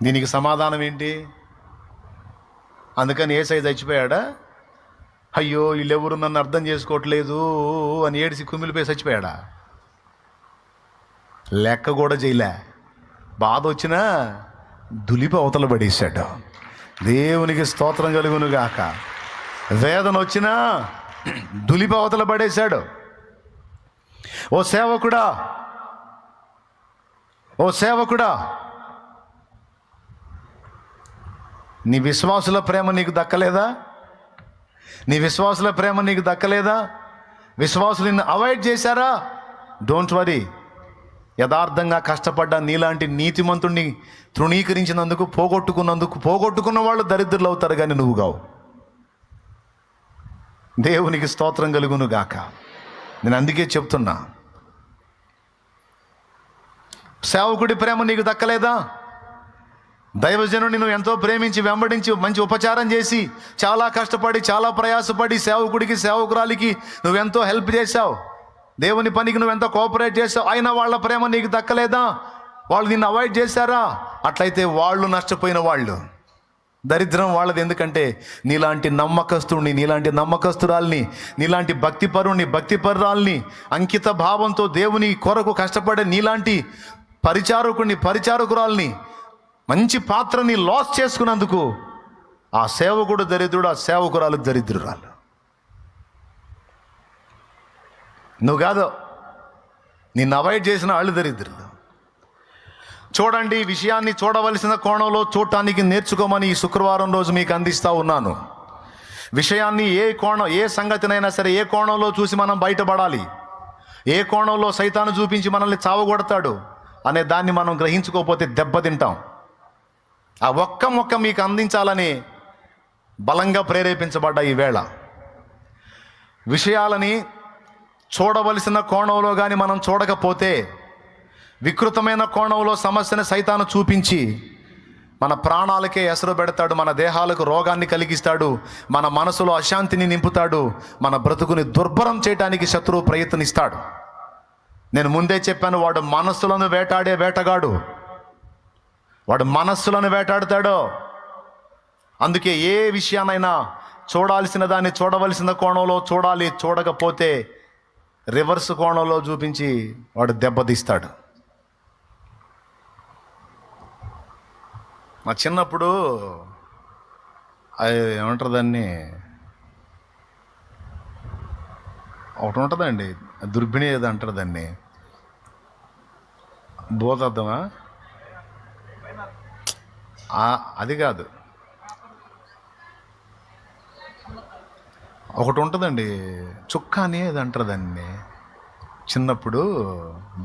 దీనికి సమాధానం ఏంటి? అందుకని యేసయ్య చచ్చిపోయాడా? అయ్యో వీళ్ళెవరు నన్ను అర్థం చేసుకోవట్లేదు అని ఏడిసి కుమిలిపోయి చచ్చిపోయాడా? లెక్క కూడా చేయలే. బాధ వచ్చినా దులిపి అవతల పడేశాడు. దేవునికి స్తోత్రం కలుగును గాక. వేదన వచ్చినా దులిపి అవతల పడేశాడు. ఓ సేవకుడా, ఓ సేవకుడా, నీ విశ్వాసుల ప్రేమ నీకు దక్కలేదా? నీ విశ్వాసుల ప్రేమ నీకు దక్కలేదా? విశ్వాసులు నిన్ను అవాయిడ్ చేశారా? Don't worry. యథార్థంగా కష్టపడ్డ నీలాంటి నీతిమంతుణ్ణి తృణీకరించినందుకు, పోగొట్టుకున్న వాళ్ళు దరిద్రులు అవుతారు, కానీ నువ్వు కావు. దేవునికి స్తోత్రం కలుగును గాక. నేను అందుకే చెప్తున్నా, సేవకుడి ప్రేమ నీకు దక్కలేదా? దైవజనుడిని నువ్వు ఎంతో ప్రేమించి, వెంబడించి, మంచి ఉపచారం చేసి, చాలా కష్టపడి, చాలా ప్రయాసపడి సేవకుడికి, సేవకురాలికి నువ్వెంతో హెల్ప్ చేశావు, దేవుని పనికి నువ్వెంతో కోఆపరేట్ చేసావు, అయినా వాళ్ళ ప్రేమ నీకు దక్కలేదా? వాళ్ళు నిన్ను అవాయిడ్ చేశారా? అట్లయితే వాళ్ళు నష్టపోయిన వాళ్ళు, దరిద్రం వాళ్ళది. ఎందుకంటే నీలాంటి నమ్మకస్తుడిని, నీలాంటి నమ్మకస్తురాల్ని, నీలాంటి భక్తిపరుని, భక్తిపరురాల్ని, అంకిత భావంతో దేవుని కొరకు కష్టపడే నీలాంటి పరిచారకుడిని, పరిచారకురాల్ని, మంచి పాత్రని లాస్ చేసుకున్నందుకు ఆ సేవకుడు దరిద్రుడు, ఆ సేవకురాలు దరిద్రురాలు. నువ్వు కాదు, నిన్ను అవాయిడ్ చేసిన వాళ్ళు దరిద్రులు. చూడండి, విషయాన్ని చూడవలసిన కోణంలో చూడటానికి నేర్చుకోమని ఈ శుక్రవారం రోజు మీకు అందిస్తూ ఉన్నాను. విషయాన్ని ఏ సంగతినైనా సరే ఏ కోణంలో చూసి మనం బయటపడాలి, ఏ కోణంలో సైతాను చూపించి మనల్ని చావగొడతాడు అనే దాన్ని మనం గ్రహించుకోకపోతే దెబ్బతింటాం. ఆ ఒక్క మొక్క మీకు అందించాలని బలంగా ప్రేరేపించబడ్డ ఈ వేళ, విషయాలని చూడవలసిన కోణంలో కానీ మనం చూడకపోతే, వికృతమైన కోణంలో సమస్యను సైతాను చూపించి మన ప్రాణాలకే ఎసరు పెడతాడు, మన దేహాలకు రోగాన్ని కలిగిస్తాడు, మన మనసులో అశాంతిని నింపుతాడు, మన బ్రతుకుని దుర్భరం చేయడానికి శత్రువు ప్రయత్నిస్తాడు. నేను ముందే చెప్పాను, వాడు మనస్సులను వేటాడే వేటగాడు, వాడు మనస్సులను వేటాడుతాడు. అందుకే ఏ విషయానైనా చూడాల్సిన దాన్ని చూడవలసిన కోణంలో చూడాలి, చూడకపోతే రివర్స్ కోణంలో చూపించి వాడు దెబ్బతీస్తాడు. మా చిన్నప్పుడు అది ఏమంటారు దాన్ని, ఒకటి ఉంటుందండి, దుర్బిణి ఏదో అంటారు దాన్ని, భూతద్దమా, అది కాదు, ఒకటి ఉంటుందండి, చుక్కా అని ఏది అంటారు దాన్ని. చిన్నప్పుడు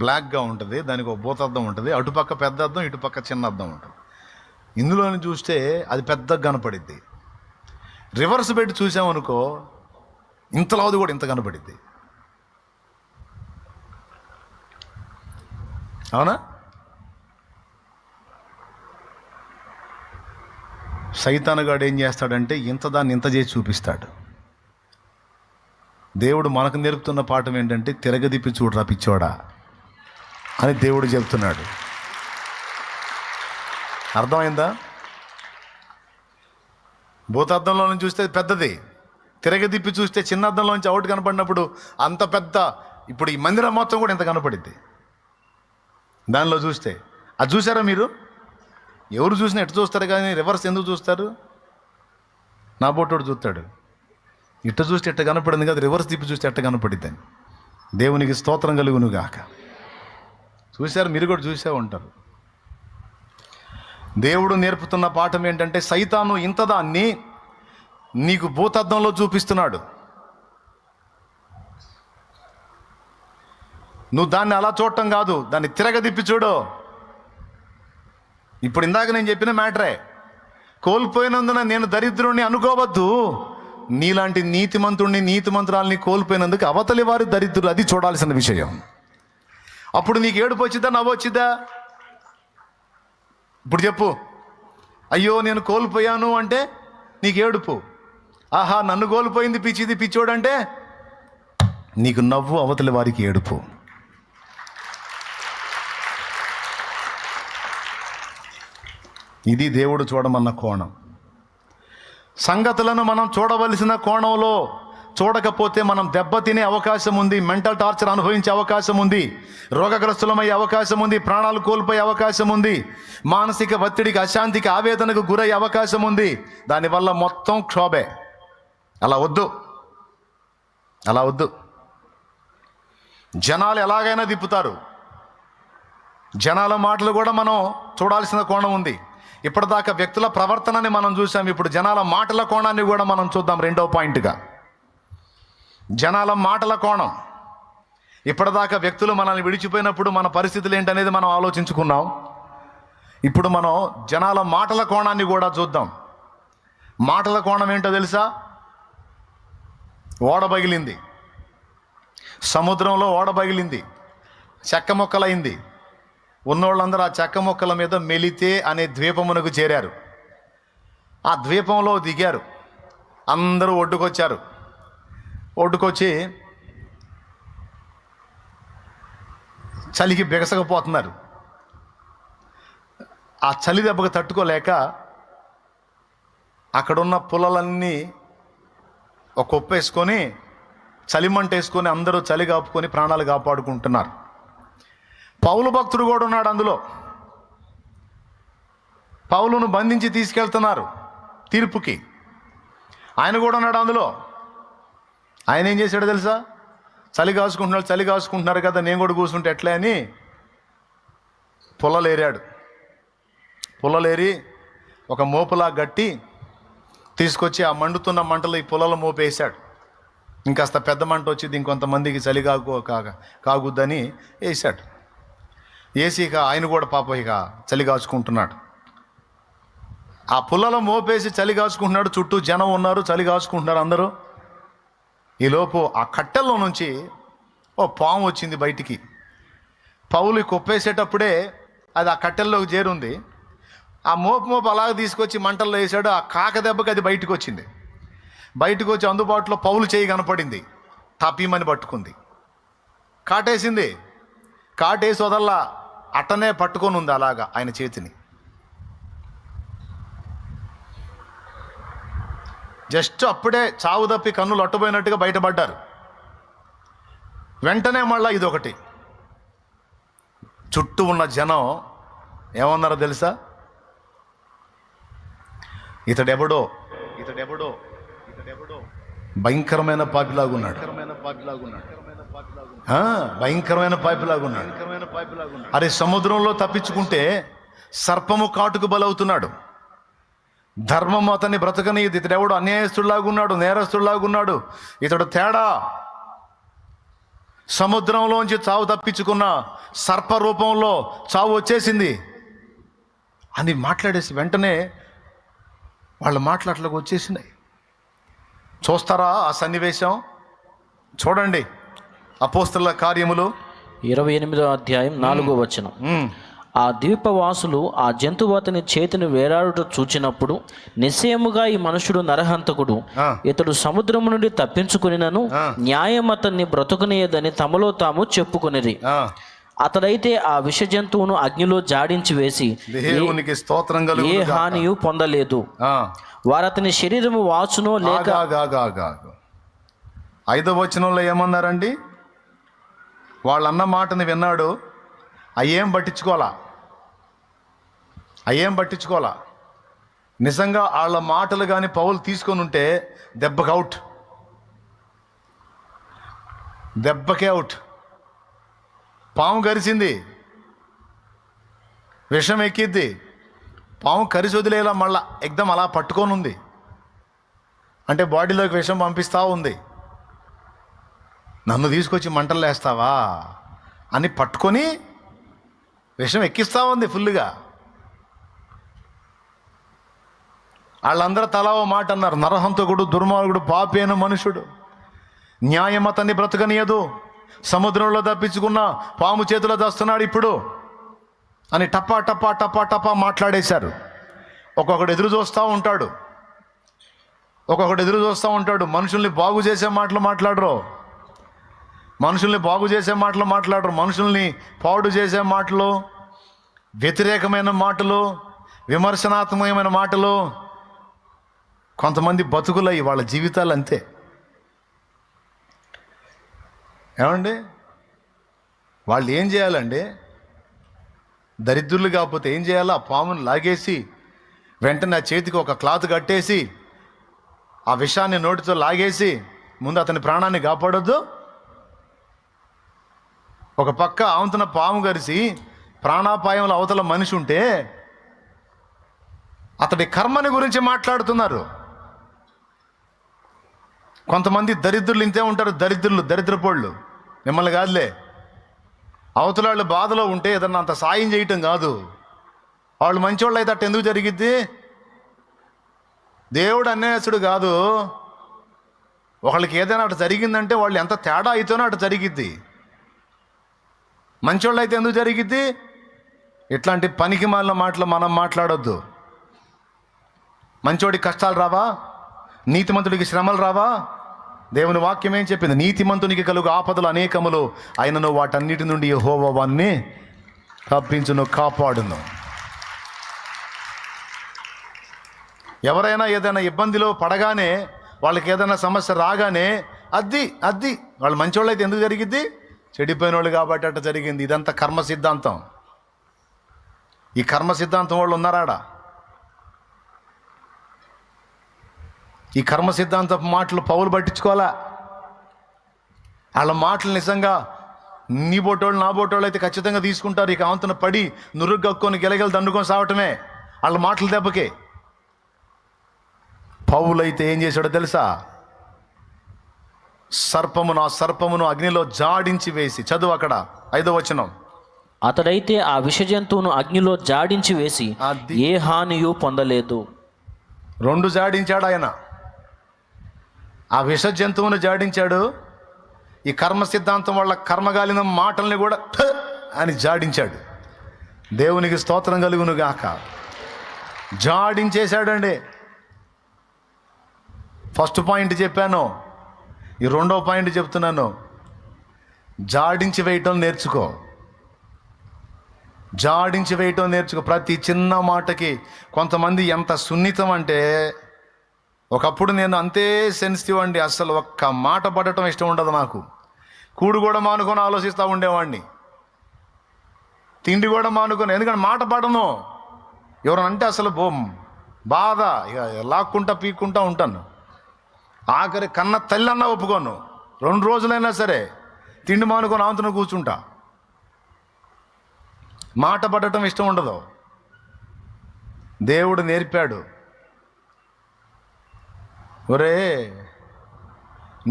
బ్లాక్గా ఉంటుంది, దానికి ఒక భూతద్దం ఉంటుంది, అటుపక్క పెద్ద అద్దం, ఇటుపక్క చిన్న అద్దం ఉంటుంది. ఇందులోని చూస్తే అది పెద్దగా కనపడిద్ది. రివర్స్ పెట్టి చూసామనుకో, ఇంతలాది కూడా ఇంత కనపడిద్ది. అవునా? సైతానుగాడు ఏం చేస్తాడంటే దాన్ని ఇంత చేసి చూపిస్తాడు. దేవుడు మనకు నేర్పుతున్న పాఠం ఏంటంటే, తిరగదిప్పి చూడరా పిచ్చోడా అని దేవుడు చెప్తున్నాడు. అర్థమైందా? భూతద్దంలో నుంచి చూస్తే పెద్దది, తిరగదిప్పి చూస్తే చిన్న అద్దంలోంచి అవుట్ కనపడినప్పుడు అంత పెద్ద, ఇప్పుడు ఈ మందిరం మొత్తం కూడా ఇంత కనపడిద్ది దానిలో చూస్తే. అది చూసారా మీరు? ఎవరు చూసినా ఎట్టు చూస్తారు, కానీ రివర్స్ ఎందుకు చూస్తారు? నా బోటోడు చూస్తాడు, ఇట్ట చూస్తే ఎట్ట కనపడింది కదా, రివర్స్ తిప్పి చూస్తే ఎట్ట కనపడిద్దని. దేవునికి స్తోత్రం కలుగును గాక. చూశారు, మీరు కూడా చూసే ఉంటారు. దేవుడు నేర్పుతున్న పాఠం ఏంటంటే, సైతాను ఇంతదాన్ని నీకు భూతద్దంలో చూపిస్తున్నాడు, నువ్వు దాన్ని అలా చూడటం కాదు, దాన్ని తిరగదిప్పి చూడు. ఇప్పుడు ఇందాక నేను చెప్పిన మ్యాటరే, కోల్పోయినందున నేను దరిద్రుణ్ణి అనుకోవద్దు, నీలాంటి నీతిమంతుణ్ణి, నీతిమంతురాల్ని కోల్పోయినందుకు అవతలి వారి దరిద్రులు, అది చూడాల్సిన విషయం. అప్పుడు నీకు ఏడుపు వచ్చిద్దా, నవ్వు వచ్చిద్దా? ఇప్పుడు చెప్పు, అయ్యో నేను కోల్పోయాను అంటే నీకు ఏడుపు, ఆహా నన్ను కోల్పోయింది పిచ్చిది పిచ్చోడంటే నీకు నవ్వు, అవతలి వారికి ఏడుపు. ఇది దేవుడు చూడమన్న కోణం. సంగతులను మనం చూడవలసిన కోణంలో చూడకపోతే మనం దెబ్బతినే అవకాశం ఉంది, మెంటల్ టార్చర్ అనుభవించే అవకాశం ఉంది, రోగగ్రస్తులమయ్యే అవకాశం ఉంది, ప్రాణాలు కోల్పోయే అవకాశం ఉంది, మానసిక ఒత్తిడికి, అశాంతికి, ఆవేదనకు గురయ్యే అవకాశం ఉంది. దానివల్ల మొత్తం క్షోభే. అలా వద్దు, అలా వద్దు. జనాలు ఎలాగైనా తిప్పుతారు. జనాల మాటలు కూడా మనం చూడాల్సిన కోణం ఉంది. ఇప్పటిదాకా వ్యక్తుల ప్రవర్తనని మనం చూసాం, ఇప్పుడు జనాల మాటల కోణాన్ని కూడా మనం చూద్దాం. రెండో పాయింట్గా జనాల మాటల కోణం. ఇప్పటిదాకా వ్యక్తులు మనల్ని విడిచిపోయినప్పుడు మన పరిస్థితులు ఏంటనేది మనం ఆలోచించుకున్నాం. ఇప్పుడు మనం జనాల మాటల కోణాన్ని కూడా చూద్దాం. మాటల కోణం ఏంటో తెలుసా? ఓడ పగిలింది, సముద్రంలో ఓడ పగిలింది, చెక్క మొక్కలైంది. ఉన్నోళ్ళందరూ ఆ చెక్క మొక్కల మీద మెలితే అనే ద్వీపమునకు చేరారు. ఆ ద్వీపంలో దిగారు. అందరూ ఒడ్డుకొచ్చారు. ఒడ్డుకొచ్చి చలికి బిగసకపోతున్నారు. ఆ చలి దెబ్బకు తట్టుకోలేక అక్కడున్న పుల్లలన్నీ ఒక కొప్పేసుకొని చలిమంట వేసుకొని అందరూ చలి కాపుకొని ప్రాణాలు కాపాడుకుంటున్నారు. పౌలు భక్తుడు కూడా ఉన్నాడు అందులో. పౌలును బంధించి తీసుకెళ్తున్నారు తీర్పుకి. ఆయన కూడా ఉన్నాడు అందులో. ఆయన ఏం చేశాడో తెలుసా? చలి కాసుకుంటున్నారు కదా, నేను కూడా కూర్చుంటే ఎట్లా అని పుల్లలేరాడు. పుల్లలేరి ఒక మోపులా గట్టి తీసుకొచ్చి ఆ మండుతున్న మంటలు ఈ పుల్లల మోపేశాడు. ఇంకాస్త పెద్ద మంట వచ్చింది, ఇంకొంతమందికి చలి కాగుద్దని వేసాడు. వేసి ఇక ఆయన కూడా పాప ఇక చలి కాచుకుంటున్నాడు. ఆ పుల్లలో మోపేసి చలి కాచుకుంటున్నాడు. చుట్టూ జనం ఉన్నారు, చలి కాచుకుంటున్నారు అందరూ. ఈలోపు ఆ కట్టెల్లో నుంచి ఓ పాము వచ్చింది బయటికి. పౌలు కొప్పేసేటప్పుడే అది ఆ కట్టెల్లోకి చేరుంది. ఆ మోపు అలాగ తీసుకొచ్చి మంటల్లో వేసాడు. ఆ కాక దెబ్బకి అది బయటకు వచ్చింది. బయటకు వచ్చి అందుబాటులో పౌలు చేయి కనపడింది. తాపీమని పట్టుకుంది, కాటేసింది. కాటేసి వదల్లా అట్టనే పట్టుకొని ఉంది అలాగా ఆయన చేతిని. జస్ట్ అప్పుడే చావు తప్పి కన్నులు అట్టుపోయినట్టుగా బయటపడ్డారు. వెంటనే మళ్ళా ఇదొకటి. చుట్టూ ఉన్న జనం ఏమన్నారో తెలుసా? ఇతడెవడో భయంకరమైన పాపిలాగున్నాడు, భయంకరమైన పాపిలాగున్నాడు. అరే, సముద్రంలో తప్పించుకుంటే సర్పము కాటుకు బలవుతున్నాడు. ధర్మం అతన్ని బ్రతకనీయదు. ఇతడెవడు అన్యాయస్తుడిలాగున్నాడు, నేరస్తుడిలాగున్నాడు. ఇతడు తేడా. సముద్రంలోంచి చావు తప్పించుకున్న సర్ప రూపంలో చావు వచ్చేసింది అని మాట్లాడేసి వెంటనే వాళ్ళ మాటలకు వచ్చేసినాయి. చూస్తారా ఆ సన్నివేశం? చూడండి, అపోస్తలుల కార్యములు 28వ అధ్యాయం 4వ వచనం. ఆ ద్వీపవాసులు ఆ జంతువు అతని చేతిని వేలాడుట చూచినప్పుడు, నిశ్చయముగా ఈ మనుషుడు నరహంతకుడు, ఇతడు సముద్రము నుండి తప్పించుకునినను న్యాయం అతన్ని బ్రతుకునేదని తమలో తాము చెప్పుకునేది. అతడైతే ఆ విష జంతువును అగ్నిలో జాడించి వేసి దేవునికి స్తోత్రం కలుగును గాక, ఏ హానియు పొందలేదు. వారు అతని శరీరము వాచునో లేక 5వ వచనంలో ఏమన్నారండి? వాళ్ళన్న మాటని విన్నాడు, అయ్యేం పట్టించుకోవాలా. నిజంగా వాళ్ళ మాటలు కానీ పౌలు తీసుకొని ఉంటే దెబ్బకే అవుట్. పాము కరిచింది, విషం ఎక్కిద్ది. పాము కరిచి వదిలేలా మళ్ళా ఎగ్దం అలా పట్టుకొని ఉంది. అంటే బాడీలోకి విషం పంపిస్తూ ఉంది. నన్ను తీసుకొచ్చి మంటలు వేస్తావా అని పట్టుకొని విషం ఎక్కిస్తూ ఉంది ఫుల్గా. వాళ్ళందరూ తలా ఓ మాట అన్నారు. నరహంతకుడు, దుర్మార్గుడు, పాపి అయిన మనుషుడు, న్యాయం అతన్ని బ్రతకనీయదు, సముద్రంలో తప్పించుకున్న పాము చేతిలో తెస్తున్నాడు ఇప్పుడు అని టపా టపా టపా టపా మాట్లాడేశారు. ఒక్కొక్కడు ఎదురు చూస్తూ ఉంటాడు. మనుషుల్ని బాగు చేసే మాటలు మాట్లాడరు, మనుషుల్ని పాడు చేసే మాటలు, వ్యతిరేకమైన మాటలు, విమర్శనాత్మకమైన మాటలు. కొంతమంది బతుకులై వాళ్ళ జీవితాలు అంతే. ఏమండి, వాళ్ళు ఏం చేయాలండి? దరిద్రులు కాకపోతే ఏం చేయాలో ఆ పామును లాగేసి వెంటనే ఆ చేతికి ఒక క్లాత్ కట్టేసి ఆ విషాన్ని నోటితో లాగేసి ముందు అతని ప్రాణాన్ని కాపాడొద్దు. ఒక పక్క ఆవంతున పాము గరిసి ప్రాణాపాయంలో అవతల మనిషి ఉంటే అతడి కర్మని గురించి మాట్లాడుతున్నారు. కొంతమంది దరిద్రులు ఇంతే ఉంటారు. దరిద్రపోళ్ళు. మిమ్మల్ని కాదులే, అవతల వాళ్ళు బాధలో ఉంటే ఏదన్నా అంత సాయం చేయటం కాదు. వాళ్ళు మంచోళ్ళు అయితే అట్ట ఎందుకు జరిగిద్ది? దేవుడు అన్యాయస్తుడు కాదు. ఒకళ్ళకి ఏదైనా అటు జరిగిందంటే వాళ్ళు ఎంత తేడా అయితేనో అటు జరిగిద్ది. మంచోళ్ళు అయితే ఎందుకు జరిగిద్ది? ఇట్లాంటి పనికి మాలిన మాటలు మనం మాట్లాడొద్దు. మంచోడికి కష్టాలు రావా? నీతిమంతుడికి శ్రమలు రావా? దేవుని వాక్యం ఏం చెప్పింది? నీతిమంతునికి కలుగు ఆపదలు అనేకములు, ఆయనను వాటన్నిటి నుండి యెహోవా వారిని తప్పించును, కాపాడును. ఎవరైనా ఏదైనా ఇబ్బందిలో పడగానే, వాళ్ళకి ఏదైనా సమస్య రాగానే అద్ది వాళ్ళు మంచోళ్ళు అయితే ఎందుకు జరిగిద్ది? చెడిపోయిన వాళ్ళు కాబట్టి అట్ట జరిగింది. ఇదంతా కర్మ సిద్ధాంతం. ఈ కర్మ సిద్ధాంతం వాళ్ళు ఉన్నారాడా? ఈ కర్మ సిద్ధాంతపు మాటలు పౌలు పట్టించుకోవాలా? వాళ్ళ మాటలు నిజంగా నీ బోటోళ్ళు నా బోటోళ్ళు అయితే ఖచ్చితంగా తీసుకుంటారు. ఇక ఆవంతున పడి నురుగు కక్కుని గెలగలు దండుకొని సావటమే వాళ్ళ మాటల దెబ్బకే. పౌలు అయితే ఏం చేశాడో తెలుసా? సర్పమును అగ్నిలో జాడించి వేసి, చదువు అక్కడ 5వ వచనం. అతడైతే ఆ విష జంతువును అగ్నిలో జాడించి వేసి ఏ హానియు పొందలేదు. 2 జాడించాడు ఆయన. ఆ విష జంతువును జాడించాడు. ఈ కర్మ సిద్ధాంతం వాళ్ళ కర్మగాలిన మాటల్ని కూడా అని జాడించాడు. దేవునికి స్తోత్రం కలుగును గాక. జాడించేశాడండి. ఫస్ట్ పాయింట్ చెప్పాను, ఈ 2వ పాయింట్ చెప్తున్నాను. జాడించి వేయటం నేర్చుకో. ప్రతి చిన్న మాటకి. కొంతమంది ఎంత సున్నితం అంటే, ఒకప్పుడు నేను అంతే సెన్సిటివ్ అండి. అసలు ఒక్క మాట పడటం ఇష్టం ఉండదు నాకు. కూడు కూడా మానుకొని ఆలోచిస్తూ ఉండేవాడిని, తిండి కూడా మానుకొని. ఎందుకంటే మాట పడను. ఎవరనంటే అసలు బాధ, ఇక లాక్కుంటా పీక్కుంటా ఉంటాను. ఆఖరి కన్న తల్లి అన్నా ఒప్పుకోను. 2 రోజులైనా సరే తిండి మానుకొని ఆవంతున కూర్చుంటా. మాట పడటం ఇష్టం ఉండదు. దేవుడు నేర్పాడు, ఒరే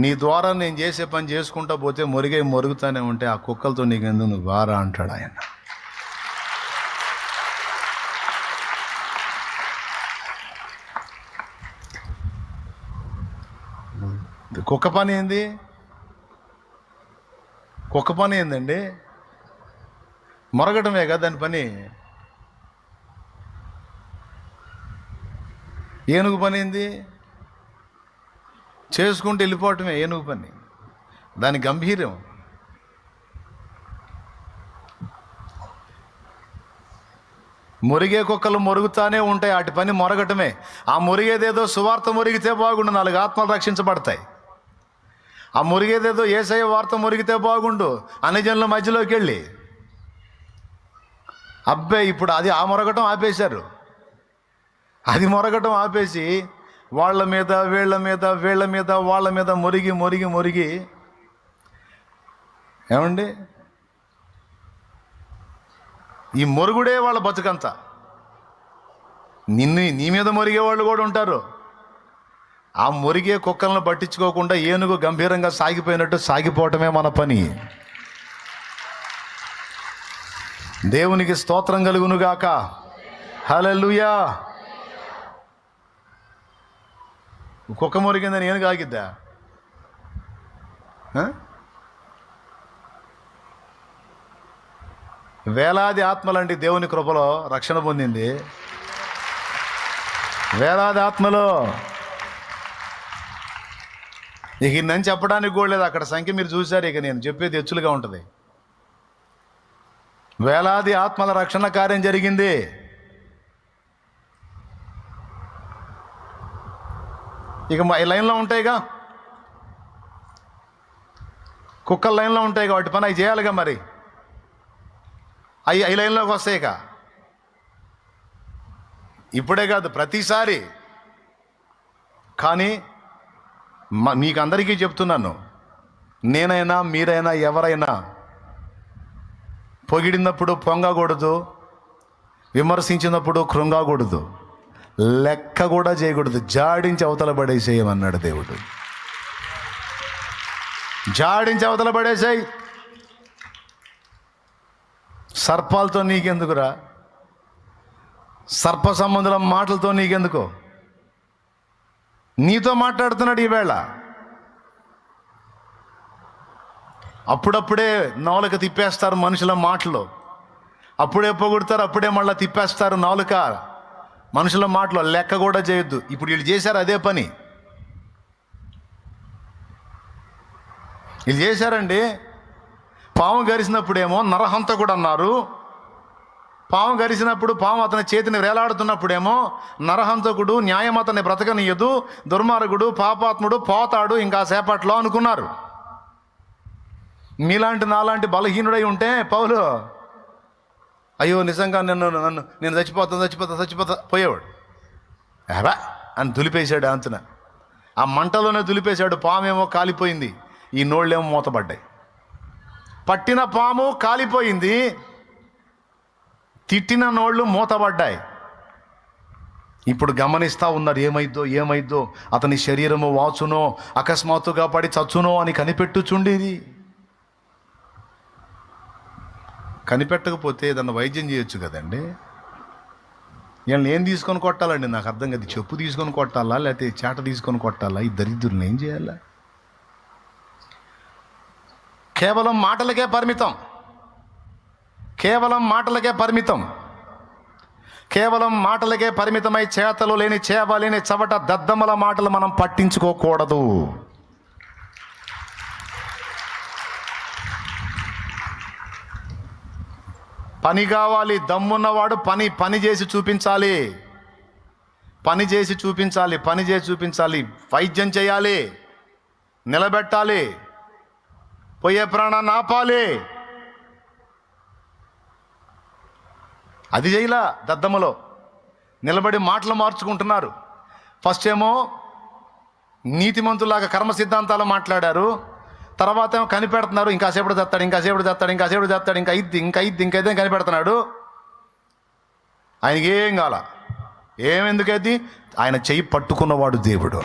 నీ ద్వారా నేను చేసే పని చేసుకుంటా పోతే మొరుగుతానే ఉంటే ఆ కుక్కలతో నీకెందుకు, నువ్వు వారా అంటాడు ఆయన. కుక్క పని ఏందండి? మొరగటమే కదా దాని పని. ఏనుగు పని ఏంది? చేసుకుంటూ వెళ్ళిపోవటమే ఏనుగు పని. దాని గంభీర్యం. మురిగే కుక్కలు మొరుగుతానే ఉంటాయి, వాటి పని మొరగటమే. ఆ మురిగేదేదో సువార్త మురిగితే బాగుండు, 4 ఆత్మలు రక్షించబడతాయి. ఆ మురిగేదేదో యేసయ్య వార్త మురిగితే బాగుండు, అన్ని జనుల మధ్యలోకి వెళ్ళి. అబ్బాయి ఇప్పుడు అది ఆ మొరగటం ఆపేశారు. అది మొరగటం ఆపేసి వాళ్ళ మీద వాళ్ళ మీద మురిగి ఏమండి, ఈ మొరుగుడే వాళ్ళ బతుకంతా. నీ మీద మొరిగే వాళ్ళు కూడా ఉంటారు. ఆ మొరిగే కుక్కలను పట్టించుకోకుండా ఏనుగు గంభీరంగా సాగిపోయినట్టు సాగిపోవటమే మన పని. దేవునికి స్తోత్రం కలుగునుగాక. హల్లెలూయా. కుక్క మొరిగిందని ఏనుగు ఆగిద్దా? వేలాది ఆత్మలండి దేవుని కృపలో రక్షణ పొందింది. వేలాది ఆత్మలో. ఇక నన్ను చెప్పడానికి కూడా లేదు. అక్కడ సంఖ్య మీరు చూశారు. ఇక నేను చెప్పేది హెచ్చులుగా ఉంటుంది. వేలాది ఆత్మల రక్షణ కార్యం జరిగింది. ఇక ఈ లైన్లో ఉంటాయిగా, కుక్కల లైన్లో ఉంటాయిగా, వాటి పని అవి చేయాలిగా, మరి అవి లైన్లోకి వస్తాయిగా. ఇప్పుడే కాదు, ప్రతిసారి. కానీ మీకు అందరికీ చెప్తున్నాను, నేనైనా మీరైనా ఎవరైనా పొగిడినప్పుడు పొంగకూడదు, విమర్శించినప్పుడు కృంగకూడదు, లెక్క కూడా చేయకూడదు. జాడించి అవతల పడేసేయమన్నాడు దేవుడు. జాడించి అవతల పడేసాయి. సర్పాలతో నీకెందుకురా? సర్ప సంబంధుల మాటలతో నీకెందుకో? నీతో మాట్లాడుతున్నాడు ఈవేళ. అప్పుడప్పుడే నాలుక తిప్పేస్తారు మనుషుల మాటలు, అప్పుడే పొగుడతారు, అప్పుడే మళ్ళీ తిప్పేస్తారు నాలుక. మనుషుల మాటలు లెక్క కూడా చేయొద్దు. ఇప్పుడు వీళ్ళు చేశారు అదే పని. వీళ్ళు చేశారండి. పాము గరిసినప్పుడేమో నరహంతకుడు అన్నారు. పాము గరిసినప్పుడు పాము అతని చేతిని వేలాడుతున్నప్పుడేమో నరహంతకుడు, న్యాయం అతన్ని బ్రతకనీయదు, దుర్మార్గుడు, పాపాత్ముడు పోతాడు ఇంకా సేపట్లో అనుకున్నారు. మీలాంటి నాలాంటి బలహీనుడై ఉంటే పౌలు అయ్యో నిజంగా నేను చచ్చిపోతా పోయేవాడు. ఎరా అని దులిపేశాడు అంతున. ఆ మంటలోనే దులిపేశాడు. పామేమో కాలిపోయింది, ఈ నోళ్ళేమో మూతపడ్డాయి. పట్టిన పాము కాలిపోయింది, తిట్టిన నోళ్ళు మూతపడ్డాయి. ఇప్పుడు గమనిస్తూ ఉన్నారు, ఏమైద్దో అతని శరీరము వాచునో, అకస్మాత్తుగా పడి చచ్చునో అని కనిపెట్టుచుండేది. కనిపెట్టకపోతే ఏదన్నా వైద్యం చేయొచ్చు కదండి. వీళ్ళని ఏం తీసుకొని కొట్టాలండి? నాకు అర్థం కాదు. చెప్పు తీసుకొని కొట్టాలా, లేకపోతే చేట తీసుకొని కొట్టాలా? ఈ దరిద్రులను ఏం చేయాలా? కేవలం మాటలకే పరిమితం, కేవలం మాటలకే పరిమితమై చేతలు లేని, చేవ లేని, చవట దద్దమ్మల మాటలు మనం పట్టించుకోకూడదు. పని కావాలి. దమ్మున్నవాడు పని చేసి చూపించాలి. పని చేసి చూపించాలి. వైద్యం చేయాలి, నిలబెట్టాలి, పోయే ప్రాణాన్ని ఆపాలి. అది చేయలా. దద్దమ్మలో నిలబడి మాటలు మార్చుకుంటున్నారు. ఫస్ట్ ఏమో నీతిమంతులాగా కర్మ సిద్ధాంతాలు మాట్లాడారు, తర్వాత ఏమో కనిపెడుతున్నారు. ఇంకాసేపుడు చేస్తాడు, ఇంకైతే కనిపెడుతున్నాడు. ఆయనకి ఏం కాల. ఎందుకైతే ఆయన చెయ్యి పట్టుకున్నవాడు దేవుడు.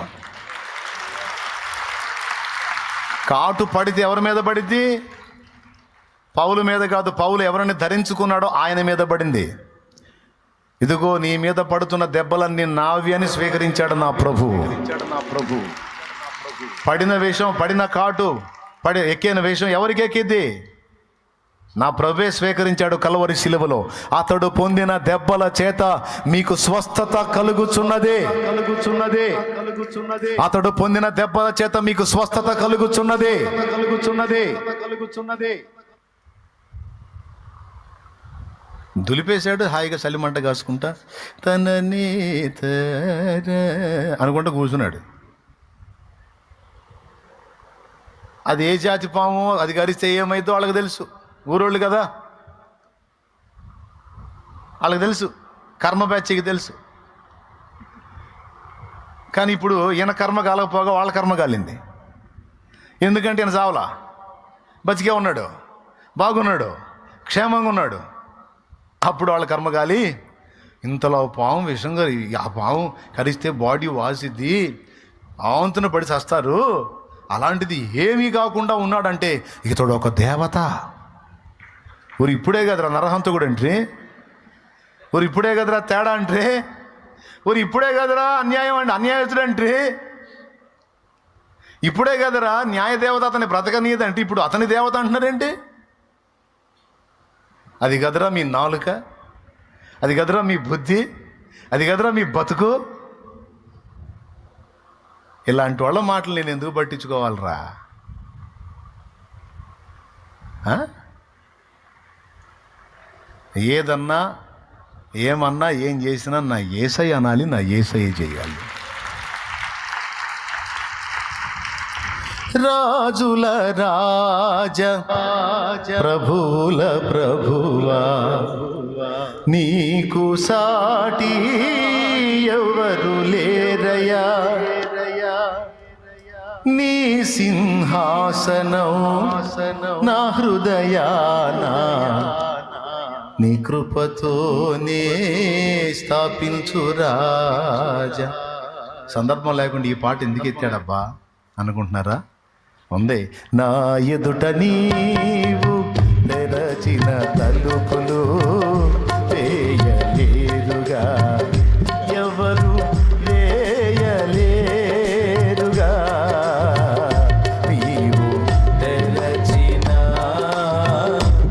కాటు పడితే ఎవరి మీద పడింది? పౌలు మీద కాదు. పౌలు ఎవరిని ధరించుకున్నాడో ఆయన మీద పడింది. ఇదిగో నీ మీద పడుతున్న దెబ్బలన్నీ నావి అని స్వీకరించాడు నా ప్రభు. పడిన వేషం, పడిన కాటు, ఎక్కిన వేషం ఎవరికి ఎక్కింది? నా ప్రభువే స్వీకరించాడు కల్వరి శిలువలో. అతడు పొందిన దెబ్బల చేత మీకు స్వస్థత కలుగుచున్నదే. అతడు పొందిన దెబ్బల చేత మీకు స్వస్థత కలుగుచున్నదే. దులిపేశాడు. హాయిగా చలిమంట కాసుకుంటా తనని అనుకుంటా కూర్చున్నాడు. అది ఏ జాతి పాము, అది గరిస్తే ఏమైందో వాళ్ళకి తెలుసు. ఊరోళ్ళు కదా, వాళ్ళకి తెలుసు. కర్మ బ్యాచ్కి తెలుసు. కానీ ఇప్పుడు ఈయన కర్మ కాలకపోగా వాళ్ళ కర్మ కాలింది. ఎందుకంటే ఈయన చావలా, బతికే ఉన్నాడు, బాగున్నాడు, క్షేమంగా ఉన్నాడు. అప్పుడు వాళ్ళ కర్మ కాలి ఇంతలో పాము విషంగా, ఆ పాము కరిస్తే బాడీ వాసిద్ది, ఆవంతున పడి చస్తారు. అలాంటిది ఏమీ కాకుండా ఉన్నాడంటే ఇతడు ఒక దేవత. ఊరు ఇప్పుడే కదరా నరహంతకుడు అంటే, ఊరు ఇప్పుడే కదరా తేడా అంటే, ఊరు ఇప్పుడే కదరా అన్యాయస్తుడు అంటే, ఇప్పుడే కదరా న్యాయదేవత అతని బ్రతకనీయదంటే ఇప్పుడు అతని దేవత అంటున్నారేంటి? అది కదరా మీ నాలుక, అది కదరా మీ బుద్ధి, అది కదరా మీ బతుకు. ఇలాంటి వాళ్ళ మాటలు నేను ఎందుకు పట్టించుకోవాలరా? ఏదన్నా ఏమన్నా ఏం చేసినా నా యేసయ్య అనాలి, నా యేసయ్య చేయాలి. రాజుల రాజ ప్రభుల ప్రభువా, నీకు సాటి ఎవరు లేరయ్యా. నీ సింహాసనం నా హృదయానా, నీ కృపతోనే స్థాపించు రాజా. సందర్భం లేకుండా ఈ పాట ఎందుకు ఎత్తాడబ్బా అనుకుంటున్నారా? ఉంది. నా ఎదుట నీవు తెరచిన తలుపులు వేయలేరుగా, ఎవరు వేయలేరుగా. నీవు తెరచిన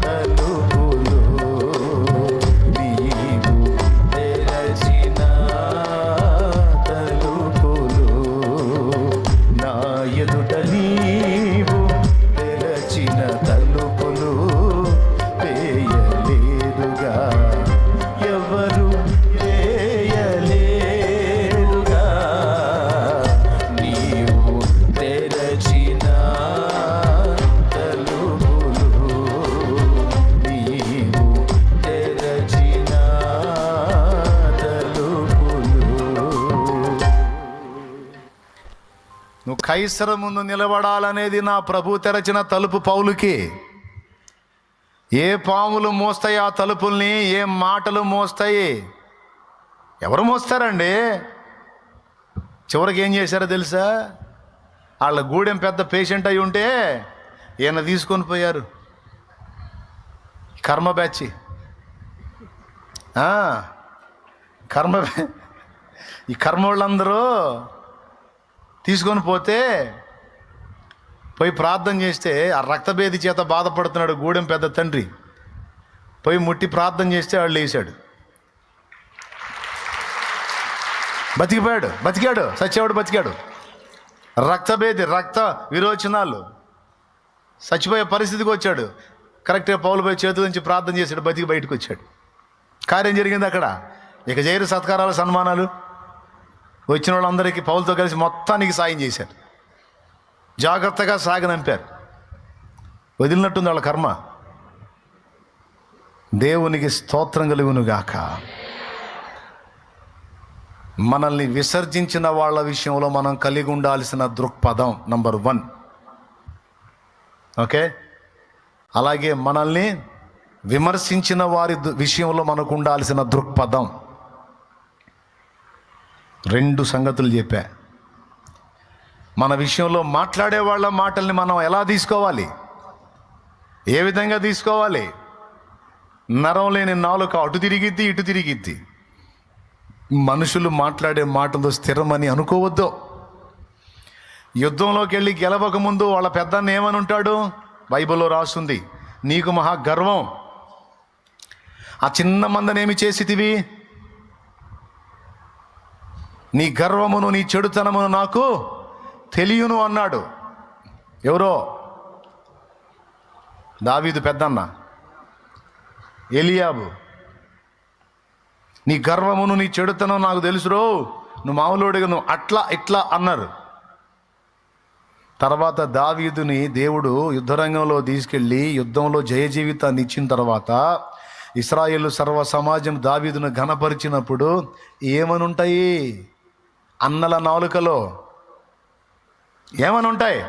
తలుపులు, నీవు తెరచిన తలుపులు, నా ఎదుట నీవు తెరచిన తలుపులు వేయలేరుగా, ఎవరు వేయలేరుగా. నీవు తెరచిన తలుపులు, నీవు తెరచిన తలుపులు. నువ్వు కైసర ముందు నిలబడాలనేది నా ప్రభు తెరచిన తలుపు పౌలుకి. ఏ పాములు మోస్తాయి ఆ తలుపుల్ని, ఏ మాటలు మోస్తాయి? ఎవరు మోస్తారండి? చివరికి ఏం చేశారో తెలుసా? వాళ్ళ గూడెం పెద్ద పేషెంట్ అయి ఉంటే ఈయన తీసుకొని పోయారు. కర్మ బ్యాచి, ఈ కర్మ వాళ్ళందరూ తీసుకొని పోయి ప్రార్థన చేస్తే, ఆ రక్తభేది చేత బాధపడుతున్నాడు గూడెం పెద్ద తండ్రి. పోయి ముట్టి ప్రార్థన చేస్తే వాళ్ళు లేచాడు, బతికాడు, సచ్చేవాడు బతికాడు. రక్తభేది, రక్త విరోచనాలు, చచ్చిపోయే పరిస్థితికి వచ్చాడు. కరెక్ట్గా పౌలు పోయి చేతుల నుంచి ప్రార్థన చేశాడు, బతికి బయటకు వచ్చాడు. కార్యం జరిగింది అక్కడ. ఇక జైలు సత్కారాలు, సన్మానాలు. వచ్చిన వాళ్ళందరికీ పౌలతో కలిసి మొత్తానికి సాయం చేశారు. జాగ్రత్తగా సాగనంపారు. వదిలినట్టుంది వాళ్ళ కర్మ. దేవునికి స్తోత్రం కలుగునుగాక. మనల్ని విసర్జించిన వాళ్ళ విషయంలో మనం కలిగి ఉండాల్సిన దృక్పథం నంబర్ 1. ఓకే. అలాగే మనల్ని విమర్శించిన వారి విషయంలో మనకు ఉండాల్సిన దృక్పథం. 2 సంగతులు చెప్పా. మన విషయంలో మాట్లాడే వాళ్ళ మాటల్ని మనం ఎలా తీసుకోవాలి, ఏ విధంగా తీసుకోవాలి? నరం లేని నాలుక అటు తిరిగిద్ది, ఇటు తిరిగిద్ది. మనుషులు మాట్లాడే మాటలు స్థిరమని అనుకోవద్దు. యుద్ధంలోకి వెళ్ళి గెలవకముందు వాళ్ళ పెద్దన్న ఏమని ఉంటాడు? బైబిల్లో రాస్తుంది, నీకు మహా గర్వం, ఆ చిన్న మందనేమి చేసితివి, నీ గర్వమును నీ చెడుతనమును నాకు తెలియను అన్నాడు. ఎవరో? దావీదు పెద్దన్న ఎలియాబు. నీ గర్వమును నీ చెడుతనం నాకు తెలుసురో, నువ్వు మామూలుడిగా నువ్వు అట్లా ఇట్లా అన్నారు. తర్వాత దావీదుని దేవుడు యుద్ధరంగంలో తీసుకెళ్ళి యుద్ధంలో జయ జీవితాన్ని ఇచ్చిన తర్వాత ఇశ్రాయేలు సర్వ సమాజం దావీదును ఘనపరిచినప్పుడు ఏమనుంటాయి? అన్నల నాలుకలో ఏమనుంటాయి?